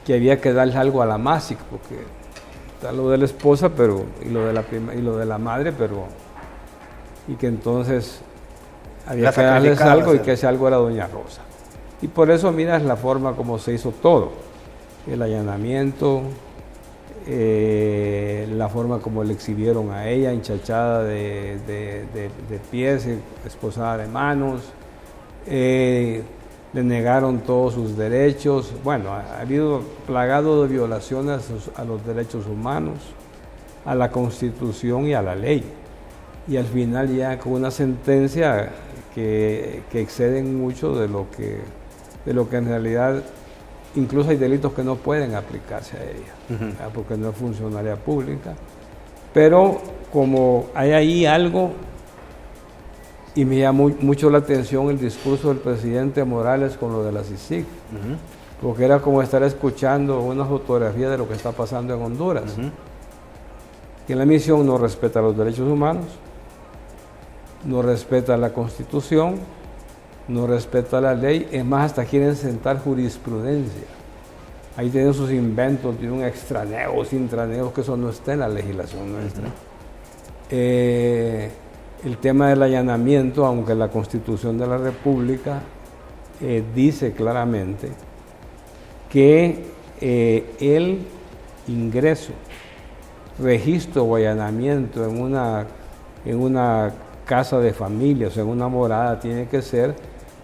que había que darle algo a la MASIC, porque está lo de la esposa y lo de la madre, y que entonces había que darles algo y que ese algo era doña Rosa. Y por eso, mira, es la forma como se hizo todo, el allanamiento, la forma como le exhibieron a ella, hinchachada de pies, esposada de manos, le negaron todos sus derechos. Bueno, ha habido plagado de violaciones a los derechos humanos, a la Constitución y a la ley. Y al final ya con una sentencia que exceden mucho de lo que en realidad, incluso hay delitos que no pueden aplicarse a ella, porque no es funcionaria pública. Pero como hay ahí algo, y me llamó mucho la atención el discurso del presidente Morales con lo de la CICIG, porque era como estar escuchando una fotografía de lo que está pasando en Honduras. Que la misión no respeta los derechos humanos, no respeta la Constitución, no respeta la ley, es más, hasta quieren sentar jurisprudencia. Ahí tienen sus inventos, tienen un extraneos, intraneos, que eso no está en la legislación nuestra. El tema del allanamiento, aunque la Constitución de la República dice claramente que el ingreso, registro o allanamiento en una casa de familia, o sea, en una morada, tiene que ser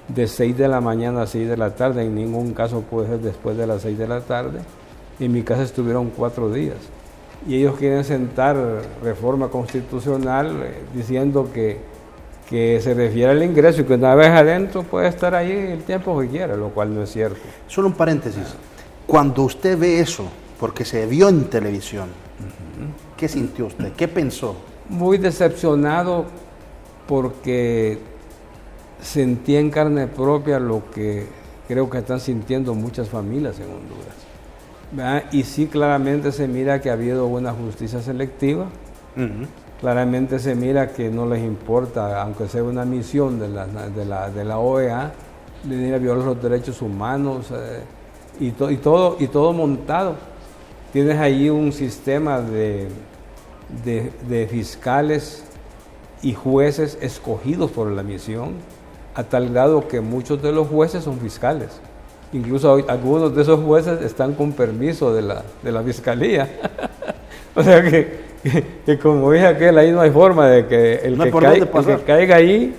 de 6 de la mañana a 6 de la tarde, en ningún caso puede ser después de las 6 de la tarde. En mi casa estuvieron 4 días. Y ellos quieren sentar reforma constitucional diciendo que se refiere al ingreso y que una vez adentro puede estar ahí el tiempo que quiera, lo cual no es cierto. Solo un paréntesis. Cuando usted ve eso, porque se vio en televisión, ¿qué sintió usted? ¿Qué pensó? Muy decepcionado, porque sentí en carne propia lo que creo que están sintiendo muchas familias en Honduras, ¿verdad? Y sí, claramente se mira que ha habido una justicia selectiva. Claramente se mira que no les importa, aunque sea una misión de la OEA, venir a violar los derechos humanos, y todo montado. Tienes ahí un sistema de fiscales y jueces escogidos por la misión, a tal grado que muchos de los jueces son fiscales. Incluso algunos de esos jueces están con permiso de la fiscalía. O sea que como dije aquel, ahí no hay forma de que el que caiga ahí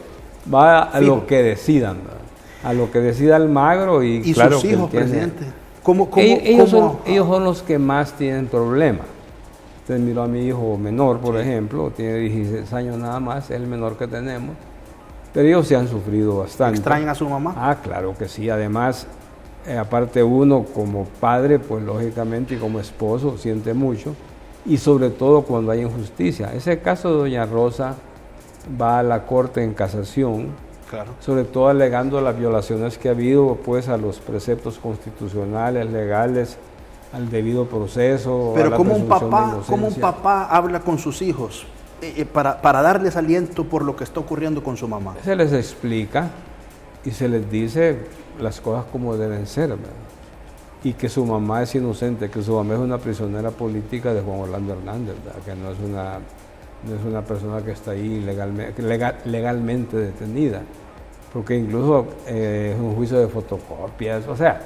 va a lo que decidan, ¿no? A lo que decida Almagro. Y claro, sus hijos, presidente, Ellos son los que más tienen problemas. Usted miró a mi hijo menor, por ejemplo, tiene 16 años nada más, es el menor que tenemos, pero ellos se han sufrido bastante. ¿Extrañan a su mamá? Ah, claro que sí. Además, aparte uno como padre, pues lógicamente, y como esposo, siente mucho, y sobre todo cuando hay injusticia. Ese caso de doña Rosa va a la corte en casación, claro, sobre todo alegando las violaciones que ha habido pues a los preceptos constitucionales, legales, al debido proceso. Pero a la ¿cómo presunción un papá habla con sus hijos para darles aliento por lo que está ocurriendo con su mamá? Se les explica y se les dice las cosas como deben ser, ¿verdad? Y que su mamá es inocente, que su mamá es una prisionera política de Juan Orlando Hernández, ¿verdad? Que no es una persona que está ahí legalmente detenida, porque incluso es un juicio de fotocopias, o sea,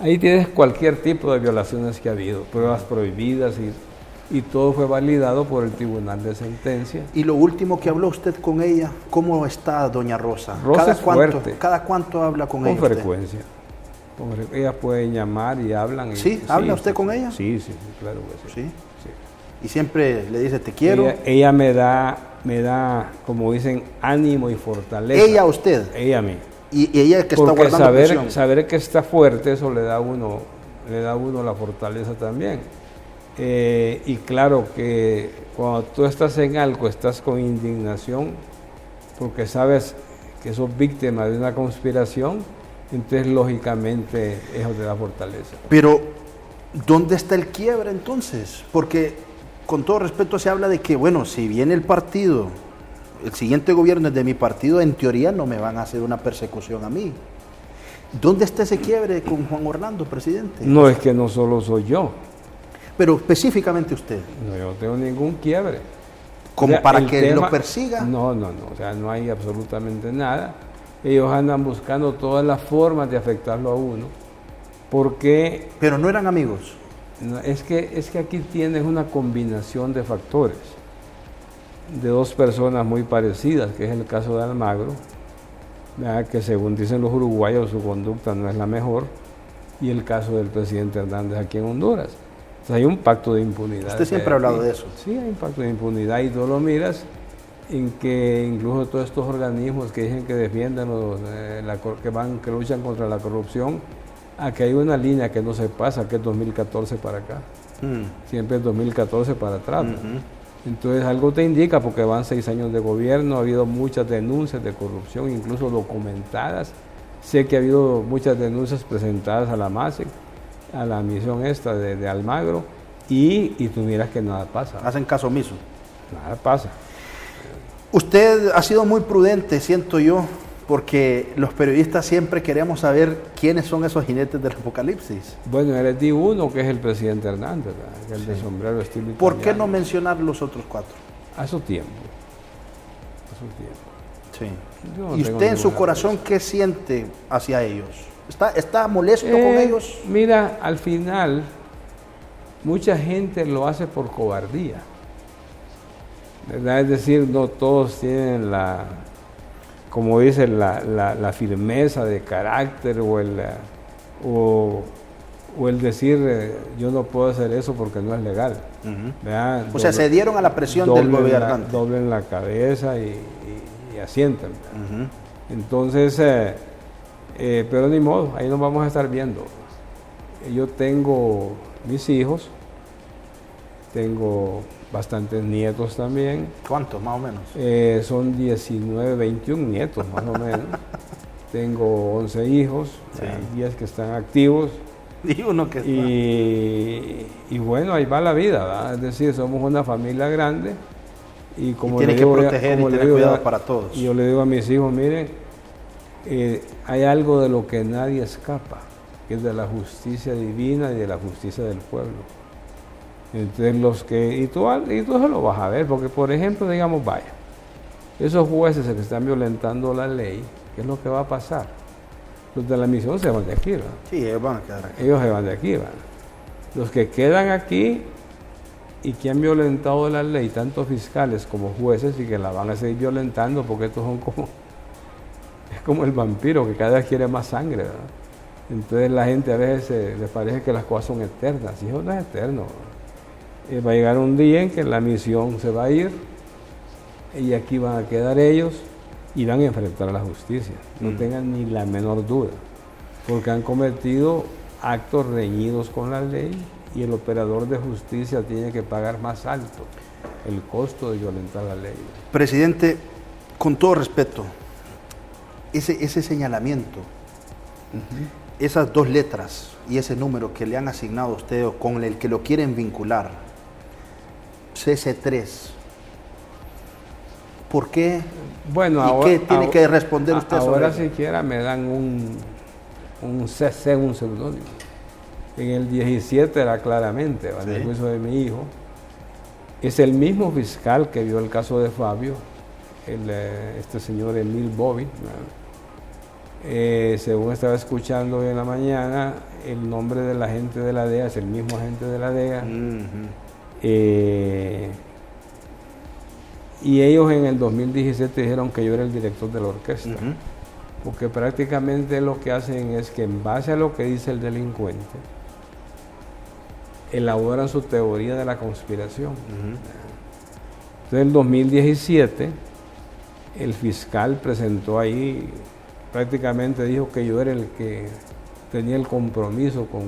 ahí tienes cualquier tipo de violaciones que ha habido, pruebas prohibidas y todo fue validado por el Tribunal de Sentencia. Y lo último que habló usted con ella, ¿cómo está doña Rosa? Rosa es fuerte. ¿Cada cuánto habla con ella? Con frecuencia. Ellas pueden llamar y hablan. ¿Sí? ¿Habla usted con ella? Sí, claro que sí. ¿Sí? Y siempre le dice, te quiero. Ella me da, como dicen, ánimo y fortaleza. ¿Ella a usted? Ella a mí. Y ella que está porque guardando prisión. saber que está fuerte, eso le da a uno la fortaleza también. Y claro que cuando tú estás en algo, estás con indignación, porque sabes que sos víctima de una conspiración, entonces lógicamente eso te da fortaleza. Pero, ¿dónde está el quiebre entonces? Porque, con todo respeto, se habla de que, bueno, si viene el partido, el siguiente gobierno es de mi partido, en teoría no me van a hacer una persecución a mí. ¿Dónde está ese quiebre con Juan Orlando, presidente? No, es que no solo soy yo. Pero específicamente usted. No, yo no tengo ningún quiebre. ¿Como o sea, para que lo persiga? No, o sea, no hay absolutamente nada. Ellos andan buscando todas las formas de afectarlo a uno, porque... Pero no eran amigos. No, es que aquí tienes una combinación de factores, de dos personas muy parecidas, que es el caso de Almagro, ¿verdad? Que según dicen los uruguayos su conducta no es la mejor, y el caso del presidente Hernández aquí en Honduras. Entonces hay un pacto de impunidad. Usted siempre ha hablado de eso. Sí, hay un pacto de impunidad y tú lo miras en que incluso todos estos organismos que dicen que defienden, que luchan contra la corrupción, aquí hay una línea que no se pasa, que es 2014 para acá. Siempre es 2014 para atrás. Entonces algo te indica, porque van 6 años de gobierno, ha habido muchas denuncias de corrupción, incluso documentadas. Sé que ha habido muchas denuncias presentadas a la MASEC, a la misión esta de Almagro, y tú miras que nada pasa. Hacen caso omiso. Nada pasa. Usted ha sido muy prudente, siento yo, porque los periodistas siempre queremos saber quiénes son esos jinetes del apocalipsis. Bueno, les di uno, que es el presidente Hernández, ¿verdad? El de sombrero estilo italiano. ¿Por qué no mencionar los otros 4? A su tiempo. Sí. No ¿Y usted en su corazón qué siente hacia ellos? ¿Está molesto con ellos? Mira, al final, mucha gente lo hace por cobardía, ¿verdad? Es decir, no todos tienen como dicen, la firmeza de carácter o el decir yo no puedo hacer eso porque no es legal. ¿Verdad? O sea, se dieron a la presión del gobernante. Doblen la cabeza y asienten. Entonces, pero ni modo, ahí nos vamos a estar viendo. Yo tengo mis hijos, tengo bastantes nietos también. ¿Cuántos más o menos? Son 19, 21 nietos más o menos. Tengo 11 hijos, Sí. 10 que están activos. Y uno que está. Y bueno, ahí va la vida, ¿verdad? Es decir, somos una familia grande y como tiene le que digo, proteger y tener cuidado para todos. Y yo le digo a mis hijos, miren, hay algo de lo que nadie escapa, que es de la justicia divina y de la justicia del pueblo. Entonces y tú eso lo vas a ver, porque por ejemplo, digamos, vaya, esos jueces que están violentando la ley, ¿qué es lo que va a pasar? Los de la misión se van de aquí, ¿verdad? Sí, ellos van a quedar aquí. Ellos se van de aquí, ¿verdad? Los que quedan aquí y que han violentado la ley, tanto fiscales como jueces, y que la van a seguir violentando, porque estos son es como el vampiro, que cada vez quiere más sangre, ¿verdad? Entonces la gente a veces les parece que las cosas son eternas, y eso no es eterno. Va a llegar un día en que la misión se va a ir, y aquí van a quedar ellos, y van a enfrentar a la justicia. No tengan ni la menor duda, porque han cometido actos reñidos con la ley, y el operador de justicia tiene que pagar más alto el costo de violentar la ley. Presidente, con todo respeto, ese señalamiento, esas 2 letras y ese número que le han asignado a usted o con el que lo quieren vincular, CC3, ¿por qué? Bueno, ¿Y ahora, qué tiene que responder usted sobre ahora eso? siquiera me dan un CC, un seudónimo. En el 17 era claramente, en el juicio de mi hijo. Es el mismo fiscal que vio el caso de Fabio, este señor Emil Bobby. Según estaba escuchando hoy en la mañana, el nombre del agente de la DEA es el mismo agente de la DEA. Y ellos en el 2017 dijeron que yo era el director de la orquesta. Porque prácticamente lo que hacen es que en base a lo que dice el delincuente, elaboran su teoría de la conspiración. Entonces, en el 2017, el fiscal presentó ahí, prácticamente dijo que yo era el que tenía el compromiso con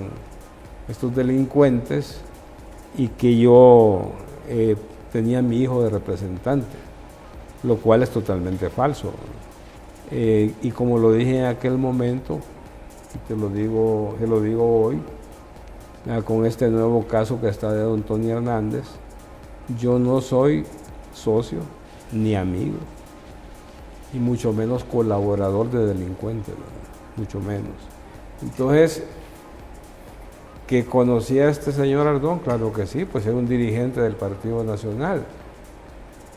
estos delincuentes y que yo tenía a mi hijo de representante, lo cual es totalmente falso. Y como lo dije en aquel momento, te lo digo hoy, con este nuevo caso que está de don Tony Hernández, yo no soy socio ni amigo, y mucho menos colaborador de delincuentes, ¿no? Mucho menos. Entonces, que conocía a este señor Ardón, claro que sí, pues era un dirigente del Partido Nacional,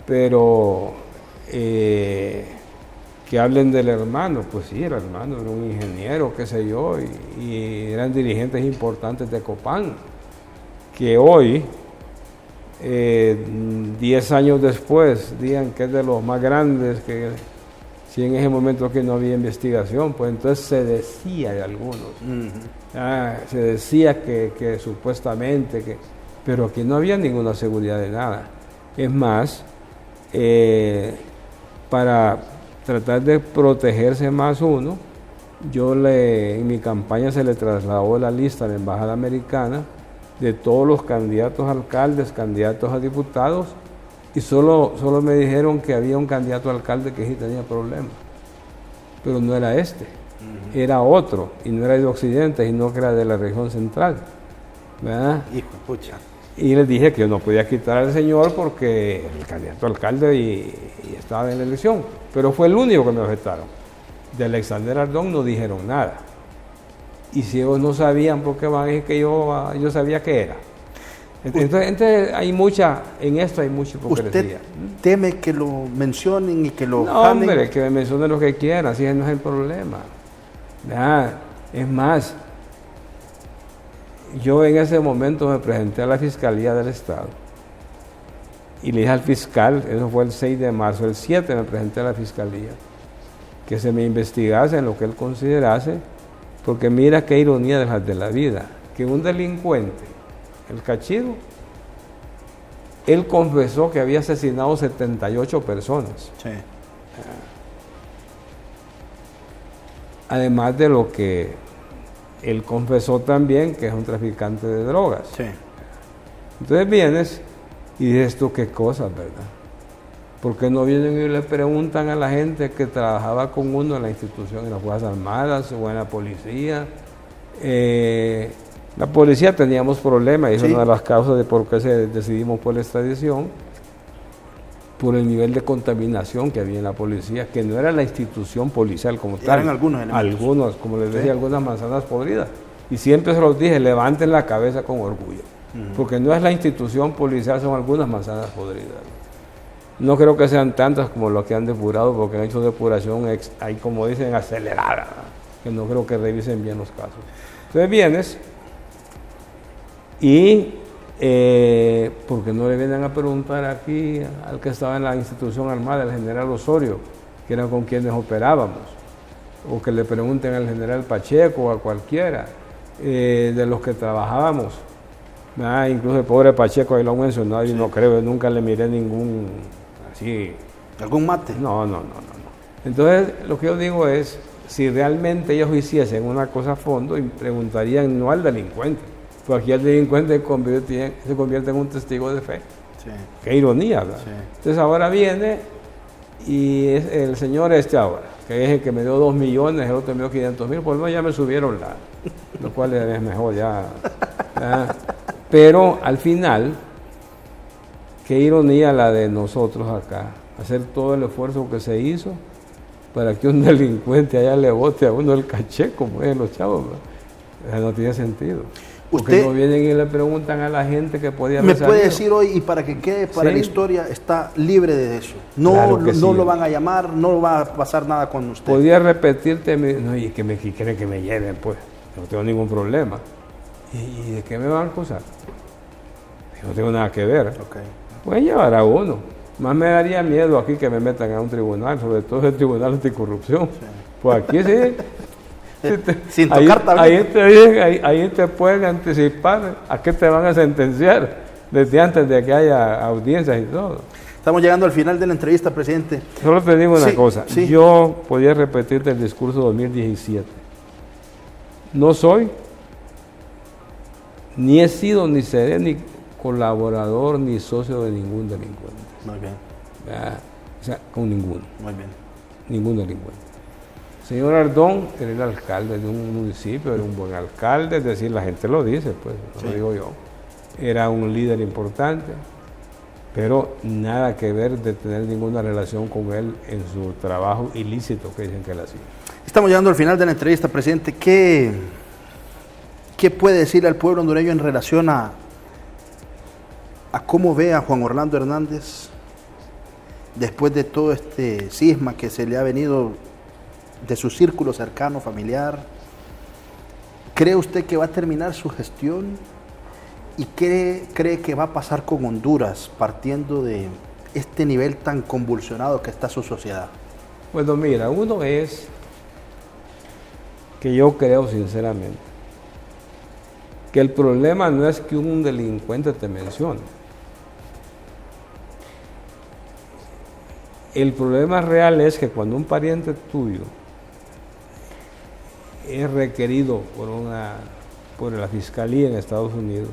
pero que hablen del hermano, pues sí, el hermano era un ingeniero, qué sé yo, y eran dirigentes importantes de Copán, que hoy, 10 años después, digan que es de los más grandes, que si en ese momento que no había investigación, pues entonces se decía de algunos, se decía que supuestamente, pero aquí no había ninguna seguridad de nada. Es más, para tratar de protegerse más uno, en mi campaña se le trasladó la lista a la Embajada Americana de todos los candidatos a alcaldes, candidatos a diputados, y solo me dijeron que había un candidato a alcalde que sí tenía problemas, pero no era este, era otro, y no era de Occidente, sino que era de la región central, ¿verdad? Hijo, pucha. Y les dije que yo no podía quitar al señor porque el candidato a alcalde y estaba en la elección, pero fue el único que me objetaron. De Alexander Ardón no dijeron nada. Y si ellos no sabían, ¿por qué van a decir que yo sabía qué era? Entonces en esto hay mucha hipocresía. ¿Usted teme que lo mencionen y que lo No, jalen? hombre, que me mencionen lo que quieran, así no es el problema. Es más, yo en ese momento me presenté a la Fiscalía del Estado y le dije al fiscal, eso fue el 6 de marzo, el 7 me presenté a la Fiscalía, que se me investigase en lo que él considerase, porque mira qué ironía de la vida, que un delincuente, el Cachido, él confesó que había asesinado 78 personas. Sí. Además de lo que él confesó también que es un traficante de drogas. Sí. Entonces vienes y dices tú qué cosas, ¿verdad? ¿Por qué no vienen y le preguntan a la gente que trabajaba con uno en la institución, en las Fuerzas Armadas o en la policía? La policía teníamos problemas, y es una de las causas de por qué decidimos por la extradición, por el nivel de contaminación que había en la policía, que no era la institución policial como tal. Eran algunos elementos. Algunos, como les decía, algunas manzanas podridas. Y siempre se los dije, levanten la cabeza con orgullo, porque no es la institución policial, son algunas manzanas podridas. No creo que sean tantas como lo que han depurado, porque han hecho depuración, hay como dicen, acelerada, que no creo que revisen bien los casos. Entonces vienes y porque no le vienen a preguntar aquí al que estaba en la institución armada, el general Osorio, que era con quienes operábamos. o que le pregunten al general Pacheco o a cualquiera de los que trabajábamos. Incluso el pobre Pacheco ahí lo ha mencionado y no creo, nunca le miré ningún así. ¿Algún mate? No. Entonces, lo que yo digo es, si realmente ellos hiciesen una cosa a fondo, y preguntarían no al delincuente, porque aquí el delincuente se convierte en un testigo de fe. Sí. Qué ironía, ¿verdad? Sí. Entonces ahora viene y es el señor ahora, que es el que me dio 2 millones, el otro me dio 500,000, pues no, ya me subieron lo cual es mejor ya. Pero al final, qué ironía la de nosotros acá, hacer todo el esfuerzo que se hizo para que un delincuente allá le bote a uno el caché, como es los chavos, ¿verdad? No tiene sentido. Porque no vienen y le preguntan a la gente que podía haber salido. ¿Me puede decir hoy, y para que quede para la historia, está libre de eso? No, claro no sí. Lo van a llamar, no va a pasar nada con usted. Podía repetirte, no, y que quieren que me lleven, pues, no tengo ningún problema. ¿Y de qué me van a acusar? No tengo nada que ver. Okay. Pueden llevar a uno. Más me daría miedo aquí que me metan a un tribunal, sobre todo el tribunal anticorrupción. Sí. Pues aquí sí. Sin tocar ahí te pueden anticipar a qué te van a sentenciar desde antes de que haya audiencias y todo. Estamos llegando al final de la entrevista, presidente. Solo te digo una cosa. Sí. Yo podía repetirte el discurso 2017. No soy, ni he sido, ni seré, ni colaborador, ni socio de ningún delincuente. Muy bien. O sea, con ninguno. Muy bien. Ningún delincuente. Señor Ardón era el alcalde de un municipio, era un buen alcalde, es decir, la gente lo dice, pues, no lo digo yo. Era un líder importante, pero nada que ver de tener ninguna relación con él en su trabajo ilícito que dicen que él hacía. Estamos llegando al final de la entrevista, presidente. ¿Qué puede decir al pueblo hondureño en relación a cómo ve a Juan Orlando Hernández después de todo este cisma que se le ha venido de su círculo cercano, familiar? ¿Cree usted que va a terminar su gestión? ¿Y qué cree que va a pasar con Honduras partiendo de este nivel tan convulsionado que está su sociedad? Bueno, mira, uno es que yo creo sinceramente que el problema no es que un delincuente te mencione. El problema real es que cuando un pariente tuyo es requerido por la Fiscalía en Estados Unidos,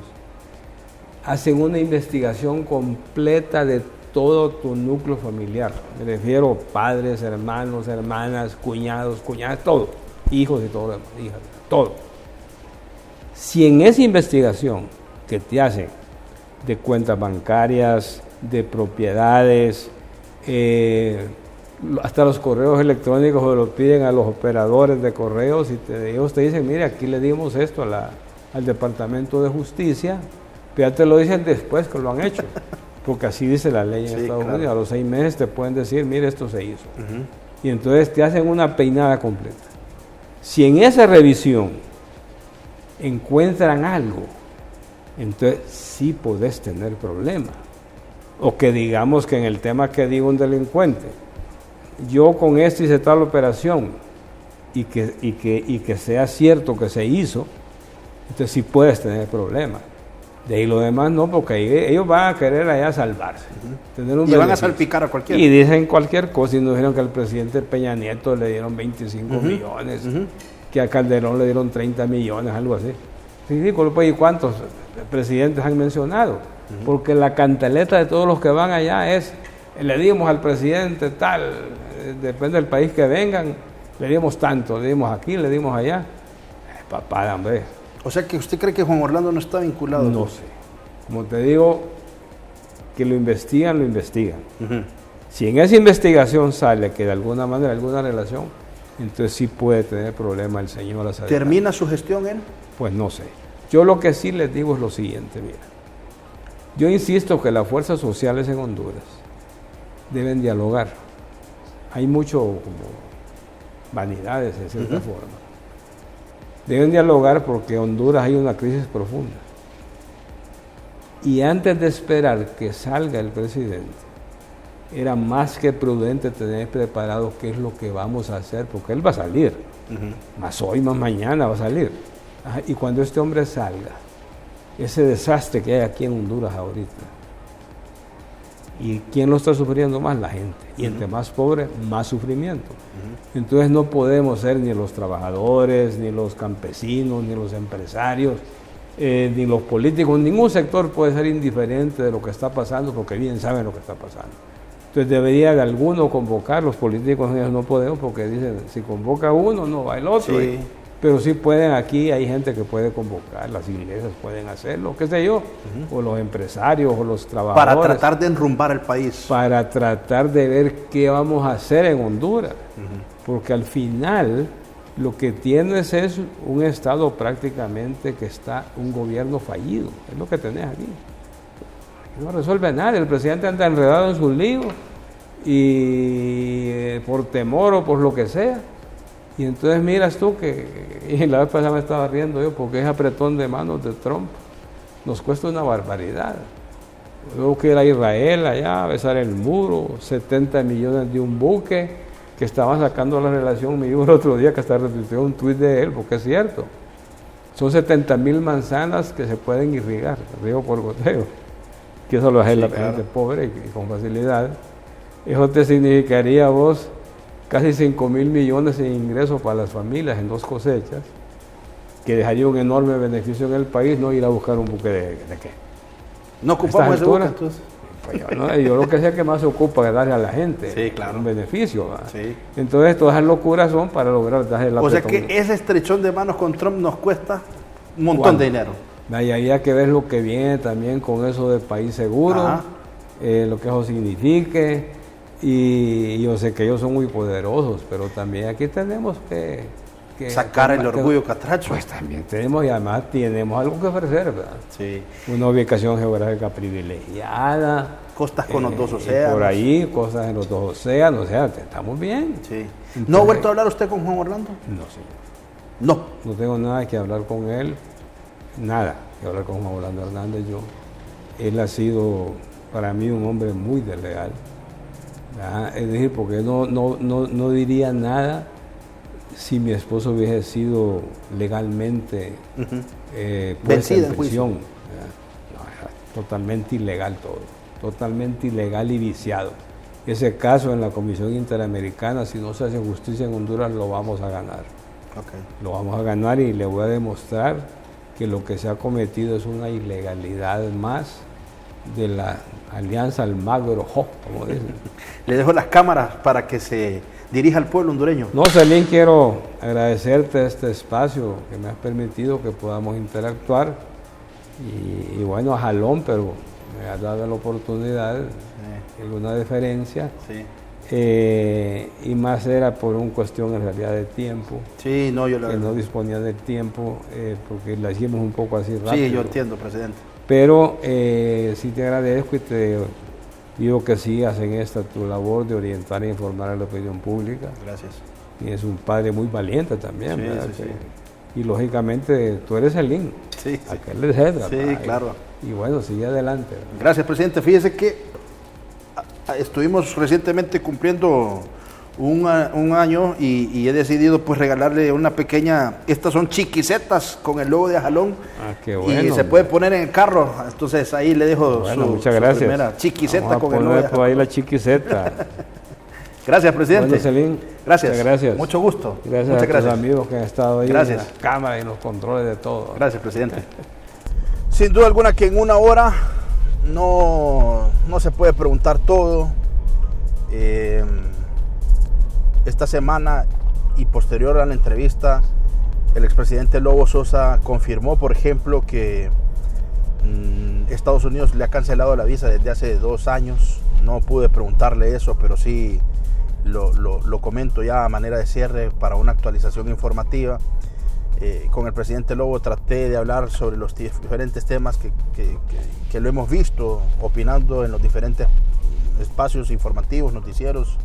hacen una investigación completa de todo tu núcleo familiar. Me refiero a padres, hermanos, hermanas, cuñadas, todo, hijos y todo lo demás, hijas, todo. Si en esa investigación que te hacen de cuentas bancarias, de propiedades, hasta los correos electrónicos se lo piden a los operadores de correos y ellos te dicen, mire, aquí le dimos esto al Departamento de Justicia, pero ya te lo dicen después que lo han hecho, porque así dice la ley en Estados Unidos. A los 6 meses te pueden decir, mire, esto se hizo. Y entonces te hacen una peinada completa. Si en esa revisión encuentran algo, entonces sí podés tener problemas. O que digamos que en el tema que diga un delincuente, yo con esto hice tal operación y que sea cierto que se hizo, entonces sí puedes tener problemas. De ahí lo demás no, porque ellos van a querer allá salvarse. Tener un y van a salpicar a cualquiera. Y dicen cualquier cosa, y nos dijeron que al presidente Peña Nieto le dieron 25 millones, que a Calderón le dieron 30 millones, algo así. Ridículo, pues, ¿y cuántos presidentes han mencionado? Porque la cantaleta de todos los que van allá es, le dimos al presidente tal, depende del país que vengan, le dimos tanto, le dimos aquí, le dimos allá. Papá, hombre. O sea, que usted cree que Juan Orlando no está vinculado. No sé. Como te digo, que lo investigan. Si en esa investigación sale que de alguna manera alguna relación, entonces sí puede tener problema el señor Azadilán. ¿Termina su gestión él? Pues no sé. Yo lo que sí les digo es lo siguiente, mira. Yo insisto que las fuerzas sociales en Honduras deben dialogar. Hay mucho como vanidades en cierta forma. Deben dialogar porque en Honduras hay una crisis profunda. Y antes de esperar que salga el presidente, era más que prudente tener preparado qué es lo que vamos a hacer, porque él va a salir, más hoy, más mañana va a salir. Ajá, y cuando este hombre salga, ese desastre que hay aquí en Honduras ahorita, ¿y quién lo está sufriendo más? La gente. Y entre más pobre, más sufrimiento. Entonces no podemos ser ni los trabajadores, ni los campesinos, ni los empresarios, ni los políticos. Ningún sector puede ser indiferente de lo que está pasando, porque bien saben lo que está pasando. Entonces debería de alguno convocar. Los políticos ellos no podemos, porque dicen, si convoca uno, no va el otro. Sí. Pero sí pueden, aquí hay gente que puede convocar, las iglesias pueden hacerlo, qué sé yo, o los empresarios, o los trabajadores. Para tratar de enrumbar el país. Para tratar de ver qué vamos a hacer en Honduras. Porque al final lo que tienes es un Estado prácticamente que está, un gobierno fallido, es lo que tenés aquí. No resuelve nada, el presidente anda enredado en sus líos y por temor o por lo que sea. Y entonces miras tú y la vez pasada me estaba riendo yo, porque ese apretón de manos de Trump nos cuesta una barbaridad. Luego que ir a Israel allá, a besar el muro, 70 millones de un buque, que estaba sacando la relación, me dijo el otro día que hasta retuiteó un tuit de él, porque es cierto. Son 70,000 manzanas que se pueden irrigar, río por goteo, que eso lo hace la gente pobre y con facilidad. Eso te significaría vos casi 5,000 millones en ingresos para las familias en 2 cosechas, que dejaría un enorme beneficio en el país, no ir a buscar un buque de qué. No ocupamos ese buque, entonces. Pues yo lo que sé que más se ocupa es darle a la gente un beneficio. Sí. Entonces todas esas locuras son para lograr darle la. O sea que ese estrechón de manos con Trump nos cuesta un montón de dinero. Y había que ver lo que viene también con eso del país seguro, lo que eso signifique. Y yo sé que ellos son muy poderosos, pero también aquí tenemos que sacar el orgullo catracho. Pues también tenemos, y además tenemos algo que ofrecer, ¿verdad? Sí. Una ubicación geográfica privilegiada. Costas con los 2 océanos. Por ahí, cosas en los 2 océanos, o sea, estamos bien. Sí. Entonces, ¿No ha vuelto a hablar usted con Juan Orlando? No, señor. No. No tengo nada que hablar con él, nada que hablar con Juan Orlando Hernández yo. Él ha sido para mí un hombre muy desleal. Es decir, porque no diría nada si mi esposo hubiese sido legalmente puesta en prisión. No, era totalmente ilegal todo, totalmente ilegal y viciado. Ese caso en la Comisión Interamericana, si no se hace justicia en Honduras, lo vamos a ganar. Lo vamos a ganar y le voy a demostrar que lo que se ha cometido es una ilegalidad más de la Alianza Almagro, como dicen. Le dejo las cámaras para que se dirija al pueblo hondureño. No, Celín, quiero agradecerte este espacio que me has permitido que podamos interactuar. Y bueno, a jalón, pero me has dado la oportunidad, alguna deferencia. Y más era por una cuestión en realidad de tiempo. Sí, no, yo que no disponía del tiempo, porque la hicimos un poco así rápido. Sí, yo entiendo, presidente. Pero sí te agradezco y te digo que sigas en esta tu labor de orientar e informar a la opinión pública. Gracias. Y es un padre muy valiente también, sí, ¿verdad? Sí, sí. Y lógicamente tú eres el link. Sí, aquel es Edra. Sí, claro. Y bueno, sigue adelante. Gracias, presidente. Fíjese que estuvimos recientemente cumpliendo un año y he decidido pues regalarle una pequeña, estas son chiquisetas con el logo de Ajalón. Qué bueno. Y se puede poner en el carro, entonces ahí le dejo muchas gracias. su primera chiquiseta con el logo de Ajalón. Por ahí la chiquiseta. Gracias, presidente. Bueno, Celín, gracias. Gracias. Mucho gusto. Gracias Muchas a tus amigos que han estado ahí gracias. En las cámaras y en los controles de todo. Gracias, presidente. Sin duda alguna que en una hora no se puede preguntar todo. Esta semana y posterior a la entrevista, el expresidente Lobo Sosa confirmó, por ejemplo, que Estados Unidos le ha cancelado la visa desde hace 2 años. No pude preguntarle eso, pero sí lo comento ya a manera de cierre para una actualización informativa. Con el presidente Lobo traté de hablar sobre los diferentes temas que lo hemos visto opinando en los diferentes espacios informativos, noticieros.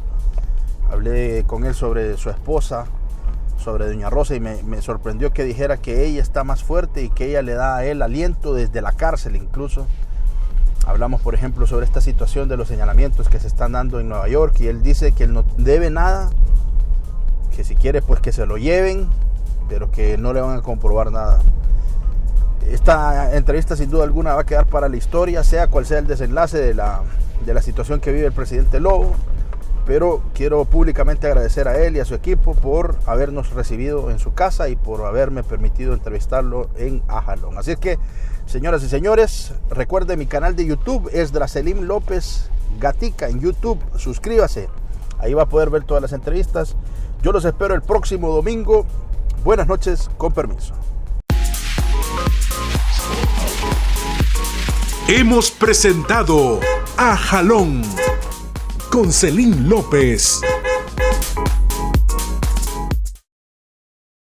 Hablé con él sobre su esposa, sobre doña Rosa, y me sorprendió que dijera que ella está más fuerte y que ella le da a él aliento desde la cárcel incluso. Hablamos, por ejemplo, sobre esta situación de los señalamientos que se están dando en Nueva York, y él dice que él no debe nada, que si quiere pues que se lo lleven, pero que no le van a comprobar nada. Esta entrevista sin duda alguna va a quedar para la historia, sea cual sea el desenlace de la situación que vive el presidente Lobo, pero quiero públicamente agradecer a él y a su equipo por habernos recibido en su casa y por haberme permitido entrevistarlo en A Jalón. Así es que, señoras y señores, recuerde mi canal de YouTube, es Dracelim López Gatica en YouTube. Suscríbase, ahí va a poder ver todas las entrevistas. Yo los espero el próximo domingo. Buenas noches, con permiso. Hemos presentado A Jalón con Celín López.